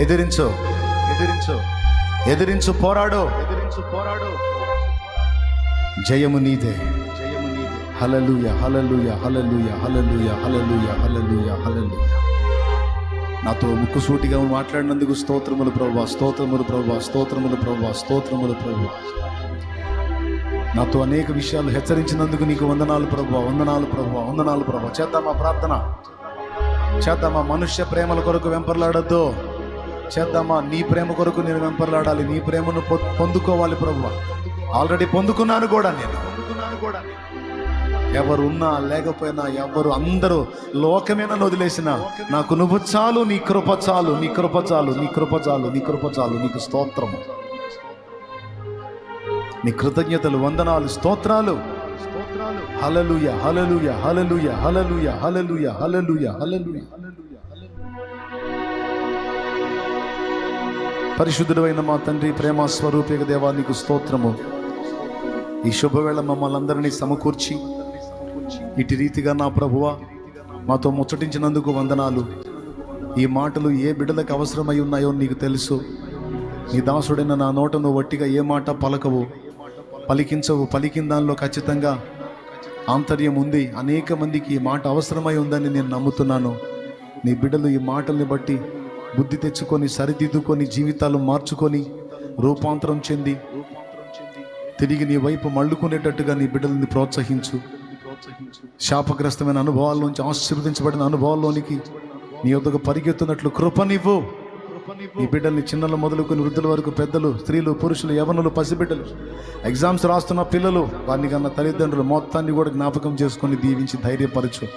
ఎదిరించు, ఎదిరించు, ఎదిరించు, పోరాడు, ఎదిరించు, పోరాడు. జయము నీదే, జయము నీదే. హల్లెలూయా, హల్లెలూయా, హల్లెలూయా, హల్లెలూయా, హల్లెలూయా, హల్లెలూయా, హల్లెలూయా. నాతో ముక్కుసూటిగా మాట్లాడినందుకు స్తోత్రములు ప్రభువా, స్తోత్రములు ప్రభువా, స్తోత్రములు ప్రభువా, స్తోత్రములు ప్రభువా. నాతో అనేక విషయాలు హెచ్చరించినందుకు నీకు వందనాలు ప్రభువా, వందనాలు ప్రభువా, వందనాలు ప్రభువా. చేద్దామా ప్రార్థన, చేద్దామా? మనుష్య ప్రేమల కొరకు వెంపర్లాడొద్దు, చేద్దామా? నీ ప్రేమ కొరకు నేను వెంపర్లాడాలి, నీ ప్రేమను పొందుకోవాలి ప్రభువా. ఆల్రెడీ పొందుకున్నాను కూడా నేను. ఎవరు ఉన్నా లేకపోయినా, ఎవరు అందరూ లోకమే నన్ను వదిలేసిన నాకు నువ్వు చాలు, నీ కృప చాలు, నీ కృప చాలు, నీ కృప చాలు, నీ కృప చాలు. నీకు స్తోత్రము, నీ కృతజ్ఞతలు, వందనాలు, స్తోత్రాలు. హల్లెలూయా, హల్లెలూయా, హల్లెలూయా, హల్లెలూయా, హల్లెలూయా, హల్లెలూయా, హల్లెలూయా. పరిశుద్ధుడైన మా తండ్రి, ప్రేమ స్వరూపిక దేవా నీకు స్తోత్రము. ఈ శుభవేళ మమ్మల్ని అందరినీ సమకూర్చి ఇటు రీతిగా నా ప్రభువా మాతో ముచ్చటించినందుకు వందనాలు. ఈ మాటలు ఏ బిడ్డలకు అవసరమై ఉన్నాయో నీకు తెలుసు. నీ దాసుడైన నా నోట నువ్వు వట్టిగా ఏ మాట పలకవు, పలికించవు. పలికిన దానిలో ఖచ్చితంగా ఆంతర్యం ఉంది. అనేక మందికి ఈ మాట అవసరమై ఉందని నేను నమ్ముతున్నాను. నీ బిడ్డలు ఈ మాటల్ని బట్టి బుద్ధి తెచ్చుకొని, సరిదిద్దుకొని, జీవితాలు మార్చుకొని, రూపాంతరం చెంది తిరిగి నీ వైపు మళ్ళుకునేటట్టుగా నీ బిడ్డలని ప్రోత్సహించు. శాపగ్రస్తమైన అనుభవాల నుంచి ఆశీర్వదించబడిన అనుభవాల్లోనికి నీ వద్దకు పరిగెత్తున్నట్లు కృపనివ్వు. నీ బిడ్డల్ని చిన్నలు మొదలుకొని వృద్ధుల వరకు, పెద్దలు, స్త్రీలు, పురుషులు, యవనులు, పసిబిడ్డలు, ఎగ్జామ్స్ రాస్తున్న పిల్లలు, వారిని కన్నా తల్లిదండ్రులు మొత్తాన్ని కూడా జ్ఞాపకం చేసుకొని దీవించి ధైర్యపరచు.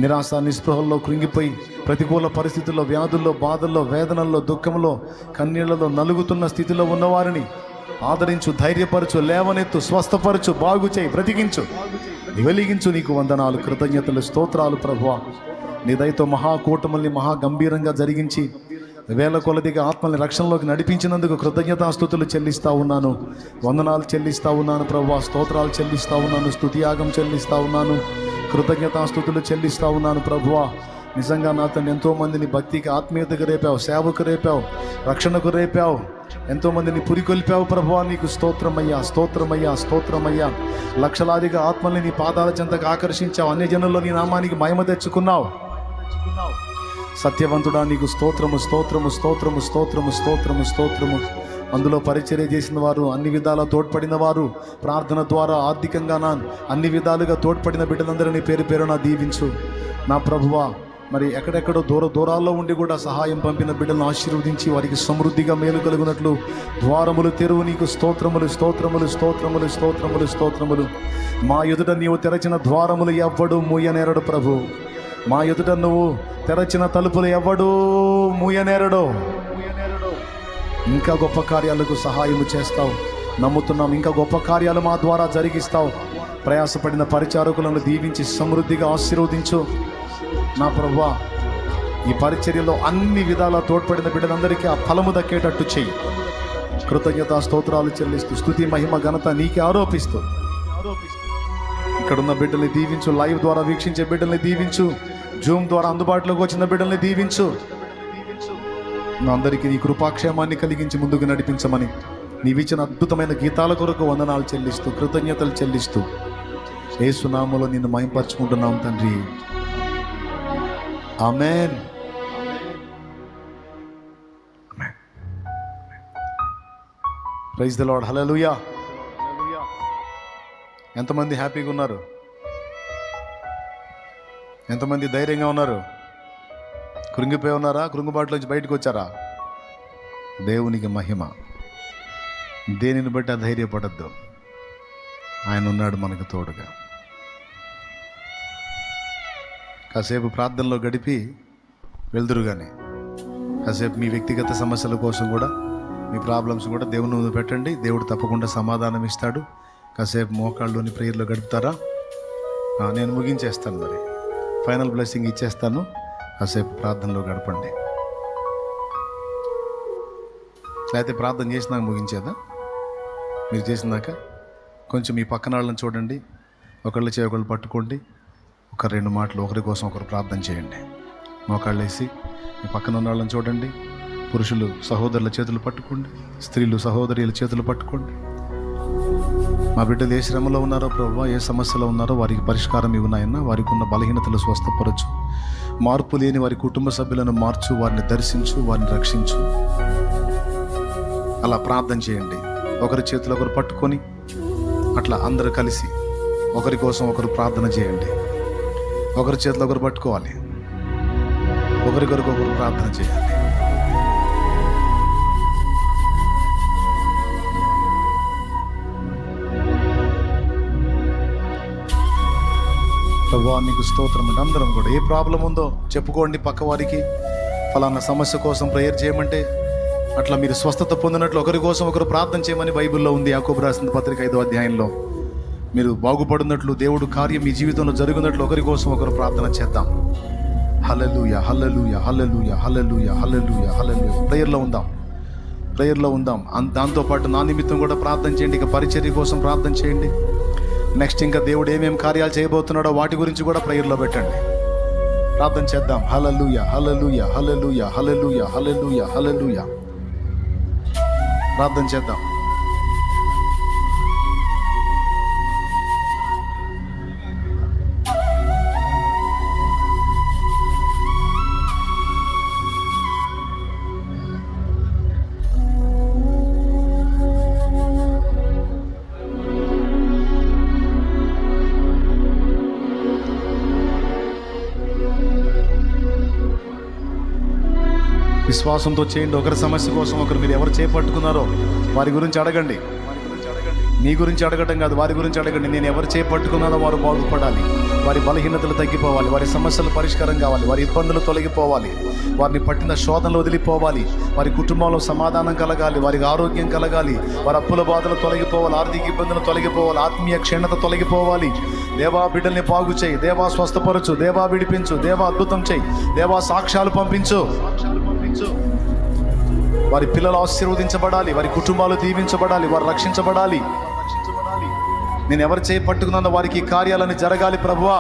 నిరాశ నిస్పృహల్లో కృంగిపోయి ప్రతికూల పరిస్థితుల్లో, వ్యాధుల్లో, బాధల్లో, వేదనల్లో, దుఃఖంలో, కన్నీళ్లలో నలుగుతున్న స్థితిలో ఉన్నవారిని ఆదరించు, ధైర్యపరచు, లేవనెత్తు, స్వస్థపరచు, బాగు చేయి, బ్రతికించు, వెలిగించు. నీకు వందనాలు, కృతజ్ఞతలు, స్తోత్రాలు ప్రభువా. నీ దయతో మహాకూటముల్ని మహా గంభీరంగా జరిగించి వేల కొలదిగా ఆత్మల్ని రక్షణలోకి నడిపించినందుకు కృతజ్ఞతాస్తుతులు చెల్లిస్తూ ఉన్నాను. వందనాలు చెల్లిస్తూ ఉన్నాను ప్రభువా. స్తోత్రాలు చెల్లిస్తూ ఉన్నాను, స్తుతియాగం చెల్లిస్తూ ఉన్నాను, కృతజ్ఞతాస్తుతులు చెల్లిస్తూ ఉన్నాను ప్రభువా. నిజంగా నా తండ్రి ఎంతోమందిని భక్తికి, ఆత్మీయతకు రేపావు, సేవకు రేపావు, రక్షణకు రేపావు, ఎంతోమందిని పురికొల్పావు ప్రభువా. నీకు స్తోత్రమయ్యా, స్తోత్రమయ్యా, స్తోత్రమయ్యా. లక్షలాదిగా ఆత్మల్ని నీ పాదాల చెంతకు ఆకర్షించావు, అన్య జనుల్లో నీ నామానికి మహిమ తెచ్చుకున్నావు. సత్యవంతుడా నీకు స్తోత్రము, స్తోత్రము, స్తోత్రము, స్తోత్రము, స్తోత్రము, స్తోత్రము. అందులో పరిచర్య చేసిన వారు, అన్ని విధాలా తోడ్పడిన వారు, ప్రార్థన ద్వారా ఆర్థికంగా అన్ని విధాలుగా తోడ్పడిన బిడ్డలందరినీ పేరు పేరున దీవించు నా ప్రభువా. మరి ఎక్కడెక్కడో దూరాల్లో ఉండి కూడా సహాయం పంపిన బిడ్డలను ఆశీర్వదించి వారికి సమృద్ధిగా మేలు కలుగునట్లు ద్వారములు తెరువు. నీకు స్తోత్రములు, స్తోత్రములు, స్తోత్రములు, స్తోత్రములు, స్తోత్రములు. మా ఎదుట నీవు తెరచిన ద్వారములు ఎవ్వడు మూయనేరడు ప్రభు. మా ఎదుట నువ్వు తెరచిన తలుపులు ఎవ్వడూ మూయనేరడు. ఇంకా గొప్ప కార్యాలకు సహాయము చేస్తావు నమ్ముతున్నాం. ఇంకా గొప్ప కార్యాలు మా ద్వారా జరిగిస్తావు. ప్రయాసపడిన పరిచారకులను దీవించి సమృద్ధిగా ఆశీర్వదించు నా ప్రభువా. ఈ పరిచర్యలో అన్ని విధాలా తోడ్పడిన బిడ్డలందరికీ ఆ ఫలము దక్కేటట్టు చెయ్యి. కృతజ్ఞత స్తోత్రాలు చెల్లిస్తూ, స్తుతి మహిమ ఘనత నీకే ఆరోపిస్తూ ఇక్కడున్న బిడ్డల్ని దీవించు. లైవ్ ద్వారా వీక్షించే బిడ్డల్ని దీవించు. జూమ్ ద్వారా అందుబాటులోకి వచ్చిన బిడ్డల్ని దీవించు. అందరికీ నీ కృపాక్షేమాన్ని కలిగించి ముందుకు నడిపించమని నీవిచ్చిన అద్భుతమైన గీతాల కొరకు వందనాలు చెల్లిస్తూ, కృతజ్ఞతలు చెల్లిస్తూ యేసు నామములో నిన్ను మహింపరచుకుంటున్నాం తండ్రి. ఆమేన్. Praise the lord. హల్లెలూయా. ఎంతమంది హ్యాపీగా ఉన్నారు? ఎంతమంది ధైర్యంగా ఉన్నారు? కృంగిపోయి ఉన్నారా? కృంగుబాటులోంచి బయటకు వచ్చారా? దేవునికి మహిమ. దేనిని బట్టి అధైర్యపడద్దు. ఆయన ఉన్నాడు మనకు తోడుగా. కాసేపు ప్రార్థనలో గడిపి వెళ్దురుగానే కాసేపు మీ వ్యక్తిగత సమస్యల కోసం కూడా, మీ ప్రాబ్లమ్స్ కూడా దేవుని ముందు పెట్టండి. దేవుడు తప్పకుండా సమాధానం ఇస్తాడు. కాసేపు మోకాళ్ళలోని ప్రేయర్లో గడుపుతారా? నేను ముగించేస్తాను, మరి ఫైనల్ బ్లెస్సింగ్ ఇచ్చేస్తాను. కాసేపు ప్రార్థనలో గడపండి. లేకపోతే ప్రార్థన చేసినాక ముగించేదా? మీరు చేసినాక కొంచెం మీ పక్కన వాళ్ళని చూడండి, ఒకళ్ళు చేయి ఒకళ్ళు పట్టుకోండి, ఒక 2 మాటలు ఒకరి కోసం ఒకరు ప్రార్థన చేయండి. మోకాళ్ళు వేసి మీ పక్కన ఉన్న వాళ్ళని చూడండి. పురుషులు సహోదరుల చేతులు పట్టుకోండి, స్త్రీలు సహోదరుల చేతులు పట్టుకోండి. మా బిడ్డలు ఏ శ్రమలో ఉన్నారో ప్రభువా, ఏ సమస్యలో ఉన్నారో వారికి పరిష్కారం ఇవ్వనాయన్నా. వారికి ఉన్న బలహీనతలు స్వస్థపరచు. మార్పు లేని వారి కుటుంబ సభ్యులను మార్చు, వారిని దర్శించు, వారిని రక్షించు. అలా ప్రార్థన చేయండి. ఒకరి చేతులు ఒకరు పట్టుకొని అట్లా అందరూ కలిసి ఒకరి కోసం ఒకరు ప్రార్థన చేయండి. ఒకరి చేతులు ఒకరు పట్టుకోవాలి, ఒకరికొరకు ఒకరు ప్రార్థన చేయాలి. ప్రభువా నీకు స్తోత్రం అండి. అందరం కూడా ఏ ప్రాబ్లం ఉందో చెప్పుకోండి. పక్క వారికి ఫలానా సమస్య కోసం ప్రేయర్ చేయమంటే అట్లా మీరు స్వస్థత పొందినట్లు ఒకరి కోసం ఒకరు ప్రార్థన చేయమని బైబిల్లో ఉంది. యాకోబు రాసిన పత్రిక 5వ అధ్యాయంలో. మీరు బాగుపడినట్లు, దేవుడు కార్యం మీ జీవితంలో జరుగునట్లు ఒకరి కోసం ఒకరు ప్రార్థన చేద్దాం. హల్లెలూయా, హల్లెలూయా, హల్లెలూయా, హల్లెలూయా, హల్లెలూయా, హల్లెలూయా. ప్రేయర్లో ఉందాం. దాంతోపాటు నా నిమిత్తం కూడా ప్రార్థన చేయండి. ఇక పరిచర్య కోసం ప్రార్థన చేయండి. నెక్స్ట్ ఇంకా దేవుడు ఏమేమి కార్యాలు చేయబోతున్నాడో వాటి గురించి కూడా ప్రేయర్లో పెట్టండి. ప్రార్థన చేద్దాం. హల్లెలూయా, హల్లెలూయా, హల్లెలూయా, హల్లెలూయా, హల్లెలూయా, హల్లెలూయా. ప్రార్థన చేద్దాం. విశ్వాసంతో చేయండి. ఒకరి సమస్య కోసం ఒకరు మీరు ఎవరు చేపట్టుకున్నారో వారి గురించి అడగండి. మీ గురించి అడగటం కాదు, వారి గురించి అడగండి. నేను ఎవరు చేపట్టుకున్నానో వారు బాగుపడాలి, వారి బలహీనతలు తగ్గిపోవాలి, వారి సమస్యలు పరిష్కారం కావాలి, వారి ఇబ్బందులు తొలగిపోవాలి, వారిని పట్టిన శోధనలు వదిలిపోవాలి, వారి కుటుంబంలో సమాధానం కలగాలి, వారికి ఆరోగ్యం కలగాలి, వారి అప్పుల బాధలు తొలగిపోవాలి, ఆర్థిక ఇబ్బందులు తొలగిపోవాలి, ఆత్మీయ క్షీణత తొలగిపోవాలి. దేవా బిడ్డల్ని బాగు చేయి, దేవా స్వస్థపరచు, దేవా విడిపించు, దేవా అద్భుతం చేయి, దేవా సాక్ష్యాలు పంపించు. వారి పిల్లలు ఆశీర్వదించబడాలి, వారి కుటుంబాలు దీవించబడాలి, వారు రక్షించబడాలి. నేను ఎవరు చేపట్టుకున్నానో వారికి కార్యాలని జరగాలి ప్రభువా.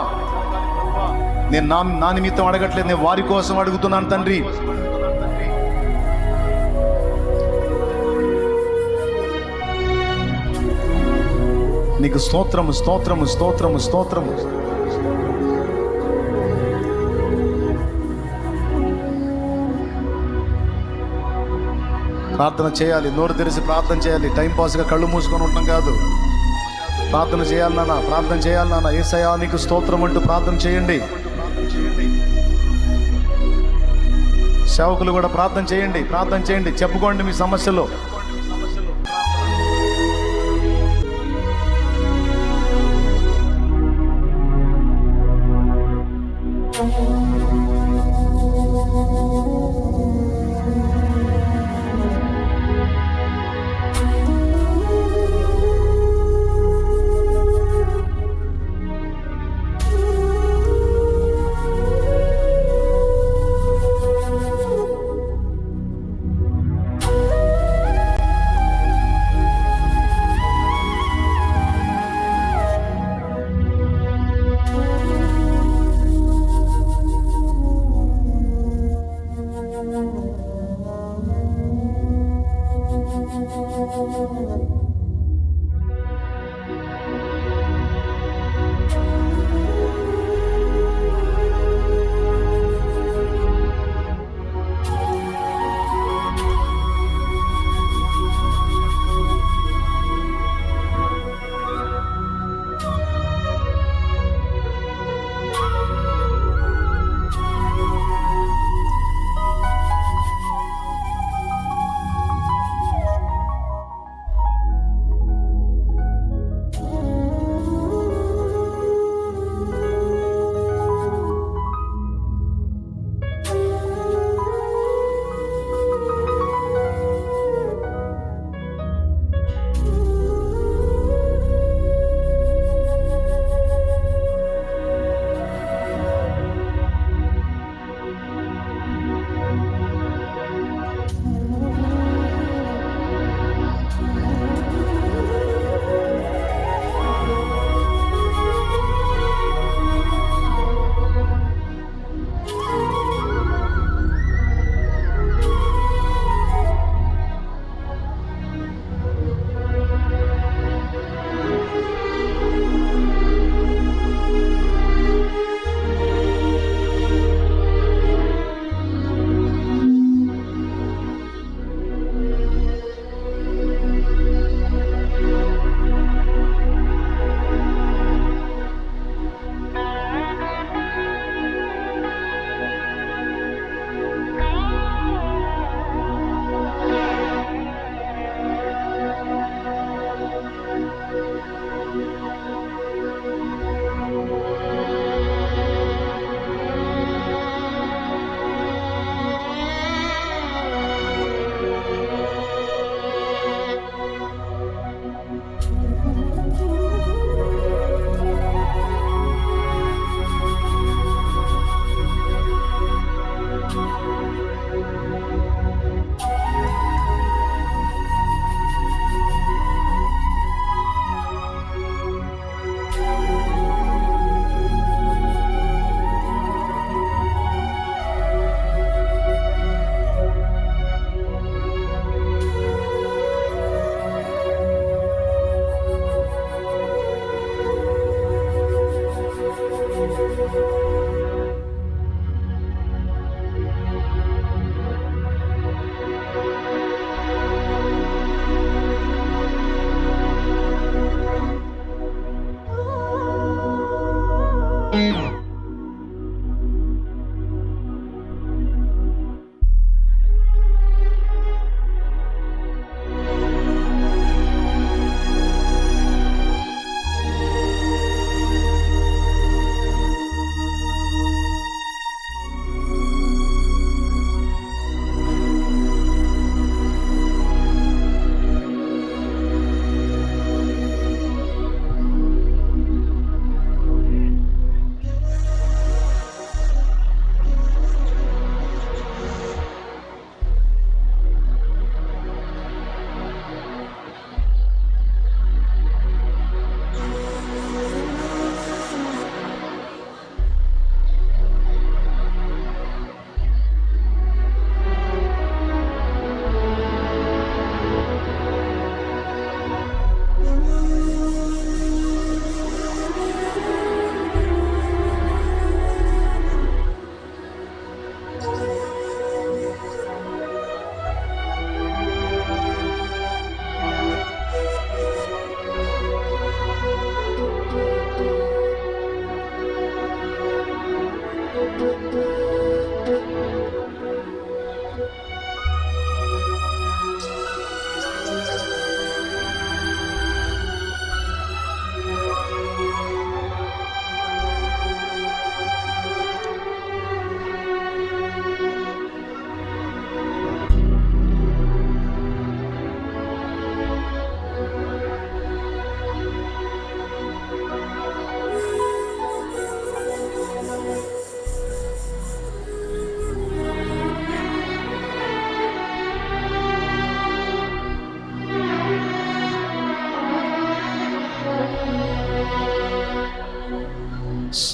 నేను నా నిమిత్తం అడగట్లేదు, నేను వారి కోసం అడుగుతున్నాను తండ్రి. నీకు స్తోత్రము స్తోత్రము స్తోత్రము స్తోత్రము. ప్రార్థన చేయాలి, నోరు తెరిచి ప్రార్థన చేయాలి. టైంపాస్గా కళ్ళు మూసుకొని ఉండటం కాదు, ప్రార్థన చేయాలి నాన్న, ప్రార్థన చేయాలి నాన్న. యేసయ్యా నీకు స్తోత్రం అంటూ ప్రార్థన చేయండి. సేవకులు కూడా ప్రార్థన చేయండి, ప్రార్థన చేయండి, చెప్పుకోండి మీ సమస్యలు.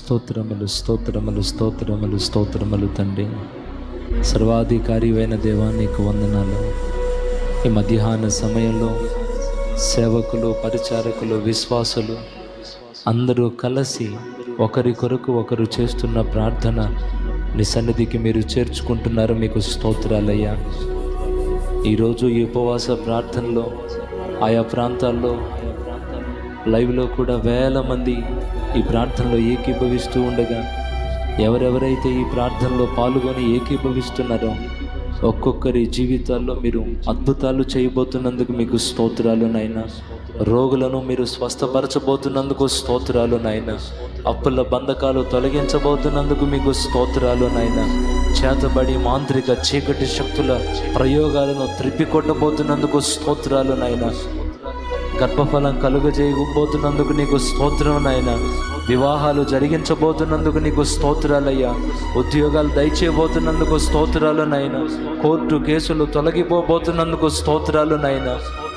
స్తోత్రములు స్తోత్రములు స్తోత్రములు స్తోత్రములు తండ్రి. సర్వాధికారి అయిన దేవా నీకు వందనాలు. ఈ మధ్యాహ్న సమయంలో సేవకులు, పరిచారకులు, విశ్వాసులు అందరూ కలిసి ఒకరి కొరకు ఒకరు చేస్తున్న ప్రార్థన నీ సన్నిధికి మీరు చేర్చుకుంటున్నారు. మీకు స్తోత్రాలయ్యా. ఈరోజు ఈ ఉపవాస ప్రార్థనలో ఆయా ప్రాంతాల్లో లైవ్లో కూడా వేల మంది ఈ ప్రార్థనలో ఏకీభవిస్తూ ఉండగా, ఎవరెవరైతే ఈ ప్రార్థనలో పాల్గొని ఏకీభవిస్తున్నారో ఒక్కొక్కరి జీవితాల్లో మీరు అద్భుతాలు చేయబోతున్నందుకు మీకు స్తోత్రాలు నాయన. రోగులను మీరు స్వస్థపరచబోతున్నందుకు స్తోత్రాలు నాయన. అప్పుల బంధకాలు తొలగించబోతున్నందుకు మీకు స్తోత్రాలు నాయన. చేతబడి మాంత్రిక చీకటి శక్తుల ప్రయోగాలను త్రిప్పికొట్టబోతున్నందుకు స్తోత్రాలు నాయన. గర్భఫలం కలుగజేయబోతున్నందుకు నీకు స్తోత్రం నాయన. వివాహాలు జరిగించబోతున్నందుకు నీకు స్తోత్రాలయ్యా. ఉద్యోగాలు దయచేయబోతున్నందుకు స్తోత్రాలు నాయన. కోర్టు కేసులు తొలగిపోబోతున్నందుకు స్తోత్రాలు నాయన.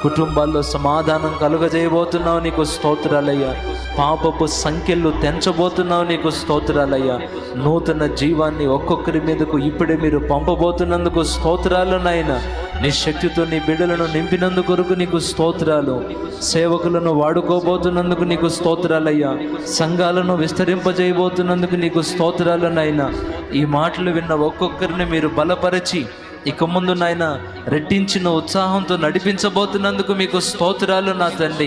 కుటుంబాల్లో సమాధానం కలుగజేయబోతున్నావు, నీకు స్తోత్రాలయ్యా. పాపపు సంఖ్యలు తెంచబోతున్నావు, నీకు స్తోత్రాలయ్యా. నూతన జీవాన్ని ఒక్కొక్కరి మీదకు ఇప్పుడే మీరు పంపబోతున్నందుకు స్తోత్రాలు నాయన. నీ శక్తితో నీ బిడ్డలను నింపినందుకు కొరకు నీకు స్తోత్రాలు. సేవకులను వాడుకోబోతున్నందుకు నీకు స్తోత్రాలయ్యా. సంఘాలను విస్తరింపజేయబోతున్నందుకు నీకు స్తోత్రాలు నాయన. ఈ మాటలు విన్న ఒక్కొక్కరిని మీరు బలపరిచి ఇక ముందు నాయన రెట్టించిన ఉత్సాహంతో నడిపించబోతున్నందుకు మీకు స్తోత్రాలు నా తండ్రి.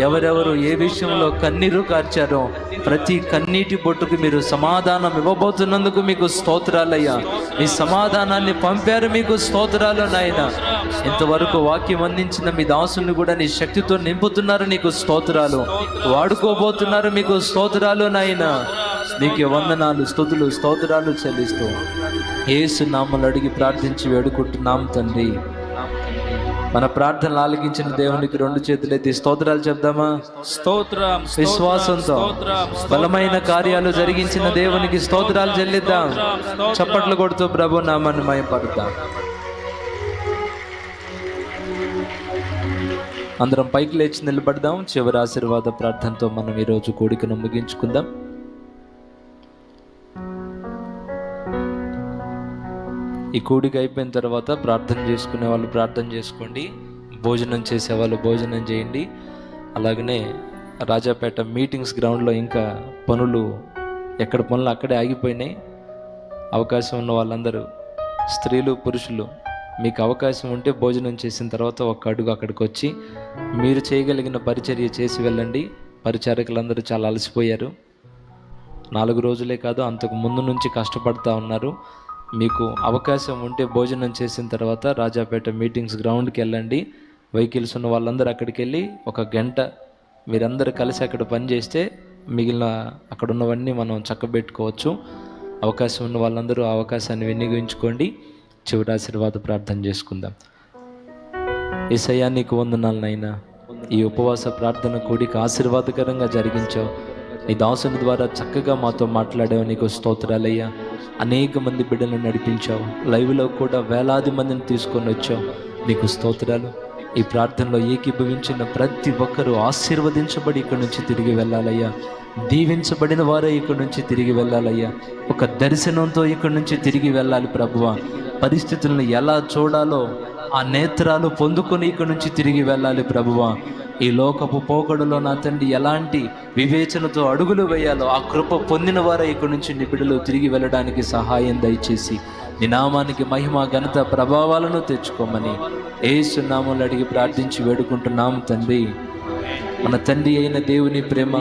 ఎవరెవరు ఏ విషయంలో కన్నీరు కార్చారో ప్రతి కన్నీటి బొట్టుకు మీరు సమాధానం ఇవ్వబోతున్నందుకు మీకు స్తోత్రాలయ్యా. మీ సమాధానాన్ని పంపారు, మీకు స్తోత్రాలు నాయన. ఇంతవరకు వాక్యం అందించిన మీ దాసుని కూడా నీ శక్తితో నింపుతున్నారు, నీకు స్తోత్రాలు. వాడుకోబోతున్నారు, మీకు స్తోత్రాలు నాయన. నీకే వందనాలు, స్తుతులు, స్తోత్రాలు చెల్లిస్తూ యేసు నామములో అడిగి ప్రార్థించి వేడుకుంటున్నాం తండ్రి. మన ప్రార్థనలు ఆలకించిన దేవునికి రెండు చేతులెత్తి స్తోత్రాలు చెప్దామా? స్తోత్రం. విశ్వాసంతో బలమైన కార్యాలు జరిగించిన దేవునికి స్తోత్రాలు చెల్లిద్దాం. చప్పట్లు కొడుతూ ప్రభు నామాన్ని మహిమపడతాం. అందరం పైకి లేచి నిలబడదాం. చివరి ఆశీర్వాద ప్రార్థనతో మనం ఈరోజు కూడికను ముగించుకుందాం. ఈ కూడిక అయిపోయిన తర్వాత ప్రార్థన చేసుకునే వాళ్ళు ప్రార్థన చేసుకోండి, భోజనం చేసేవాళ్ళు భోజనం చేయండి. అలాగనే రాజాపేట మీటింగ్స్ గ్రౌండ్లో ఇంకా పనులు, ఎక్కడ పనులు అక్కడే ఆగిపోయినాయి. అవకాశం ఉన్న వాళ్ళందరూ, స్త్రీలు పురుషులు, మీకు అవకాశం ఉంటే భోజనం చేసిన తర్వాత ఒక అడుగు అక్కడికి వచ్చి మీరు చేయగలిగిన పరిచర్య చేసి వెళ్ళండి. పరిచారకులందరూ చాలా అలసిపోయారు. 4 రోజులే కాదు, అంతకు ముందు నుంచి కష్టపడుతూ ఉన్నారు. మీకు అవకాశం ఉంటే భోజనం చేసిన తర్వాత రాజాపేట మీటింగ్స్ గ్రౌండ్కి వెళ్ళండి. వెహికల్స్ ఉన్న వాళ్ళందరూ అక్కడికి వెళ్ళి 1 గంట మీరందరూ కలిసి అక్కడ పని చేస్తే మిగిలిన అక్కడ ఉన్నవన్నీ మనం చక్కబెట్టుకోవచ్చు. అవకాశం ఉన్న వాళ్ళందరూ ఆ అవకాశాన్ని వినియోగించుకోండి. చివరి ఆశీర్వాద ప్రార్థన చేసుకుందాం. యేసయ్యా నీకు వందనాలు నాయనా. ఈ ఉపవాస ప్రార్థన కూడిక ఆశీర్వాదకరంగా జరిగించావు. నీ దాసుని ద్వారా చక్కగా మాతో మాట్లాడావు, నీకు స్తోత్రాలయ్యా. అనేక మంది బిడ్డలను నడిపించావు. లైవ్లో కూడా వేలాది మందిని తీసుకొని వచ్చావు, నీకు స్తోత్రాలు. ఈ ప్రార్థనలో ఏకీభవించిన ప్రతి ఒక్కరూ ఆశీర్వదించబడి ఇక్కడి నుంచి తిరిగి వెళ్ళాలయ్యా. దీవించబడిన వారే ఇక్కడి నుంచి తిరిగి వెళ్ళాలయ్యా. ఒక దర్శనంతో ఇక్కడి నుంచి తిరిగి వెళ్ళాలి ప్రభువా. పరిస్థితులను ఎలా చూడాలో ఆ నేత్రాలు పొందుకొని ఇక్కడి నుంచి తిరిగి వెళ్ళాలి ప్రభువా. ఈ లోకపు పోకడలో నా తండ్రి ఎలాంటి వివేచనతో అడుగులు వేయాలో ఆ కృప పొందిన వారే ఇక్కడి నుంచి నీ బిడ్డలు తిరిగి వెళ్ళడానికి సహాయం దయచేసి నీ నామానికి మహిమ ఘనత ప్రభావాలను తెచ్చుకోమని యేసు నామములో అడిగి ప్రార్థించి వేడుకుంటున్నాం తండ్రి. మన తండ్రి అయిన దేవుని ప్రేమ,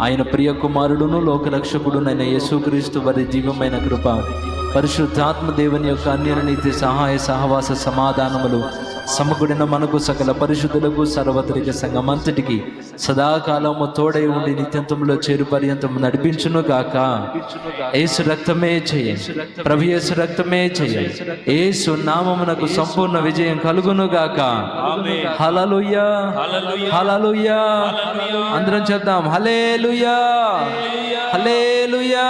ఆయన ప్రియ కుమారుడును లోకరక్షకుడునైన యేసుక్రీస్తు వారి దివ్యమైన కృప, పరిశుద్ధాత్మ దేవుని యొక్క అన్యోన్యత సహాయ సహవాస సమాధానములు సమకూడిన మనకు సకల పరిశుద్ధులకు సర్వత్రిక సంఘమంతటికి సదాకాలము తోడై ఉండి నిత్యంతంలో చేరు పర్యంతం నడిపించును గాక. యేసు రక్తమే చేయండి, ప్రభు యేసు రక్తమే చేయండి. యేసు నామమునకు సంపూర్ణ విజయం కలుగును గాక. హల్లెలూయా, హల్లెలూయా. అందరం చెప్దాం హల్లెలూయా, హల్లెలూయా.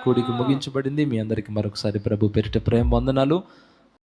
కూడికి ముగించబడింది. మీ అందరికీ మరొకసారి ప్రభు పేరిట ప్రేమ వందనాలు.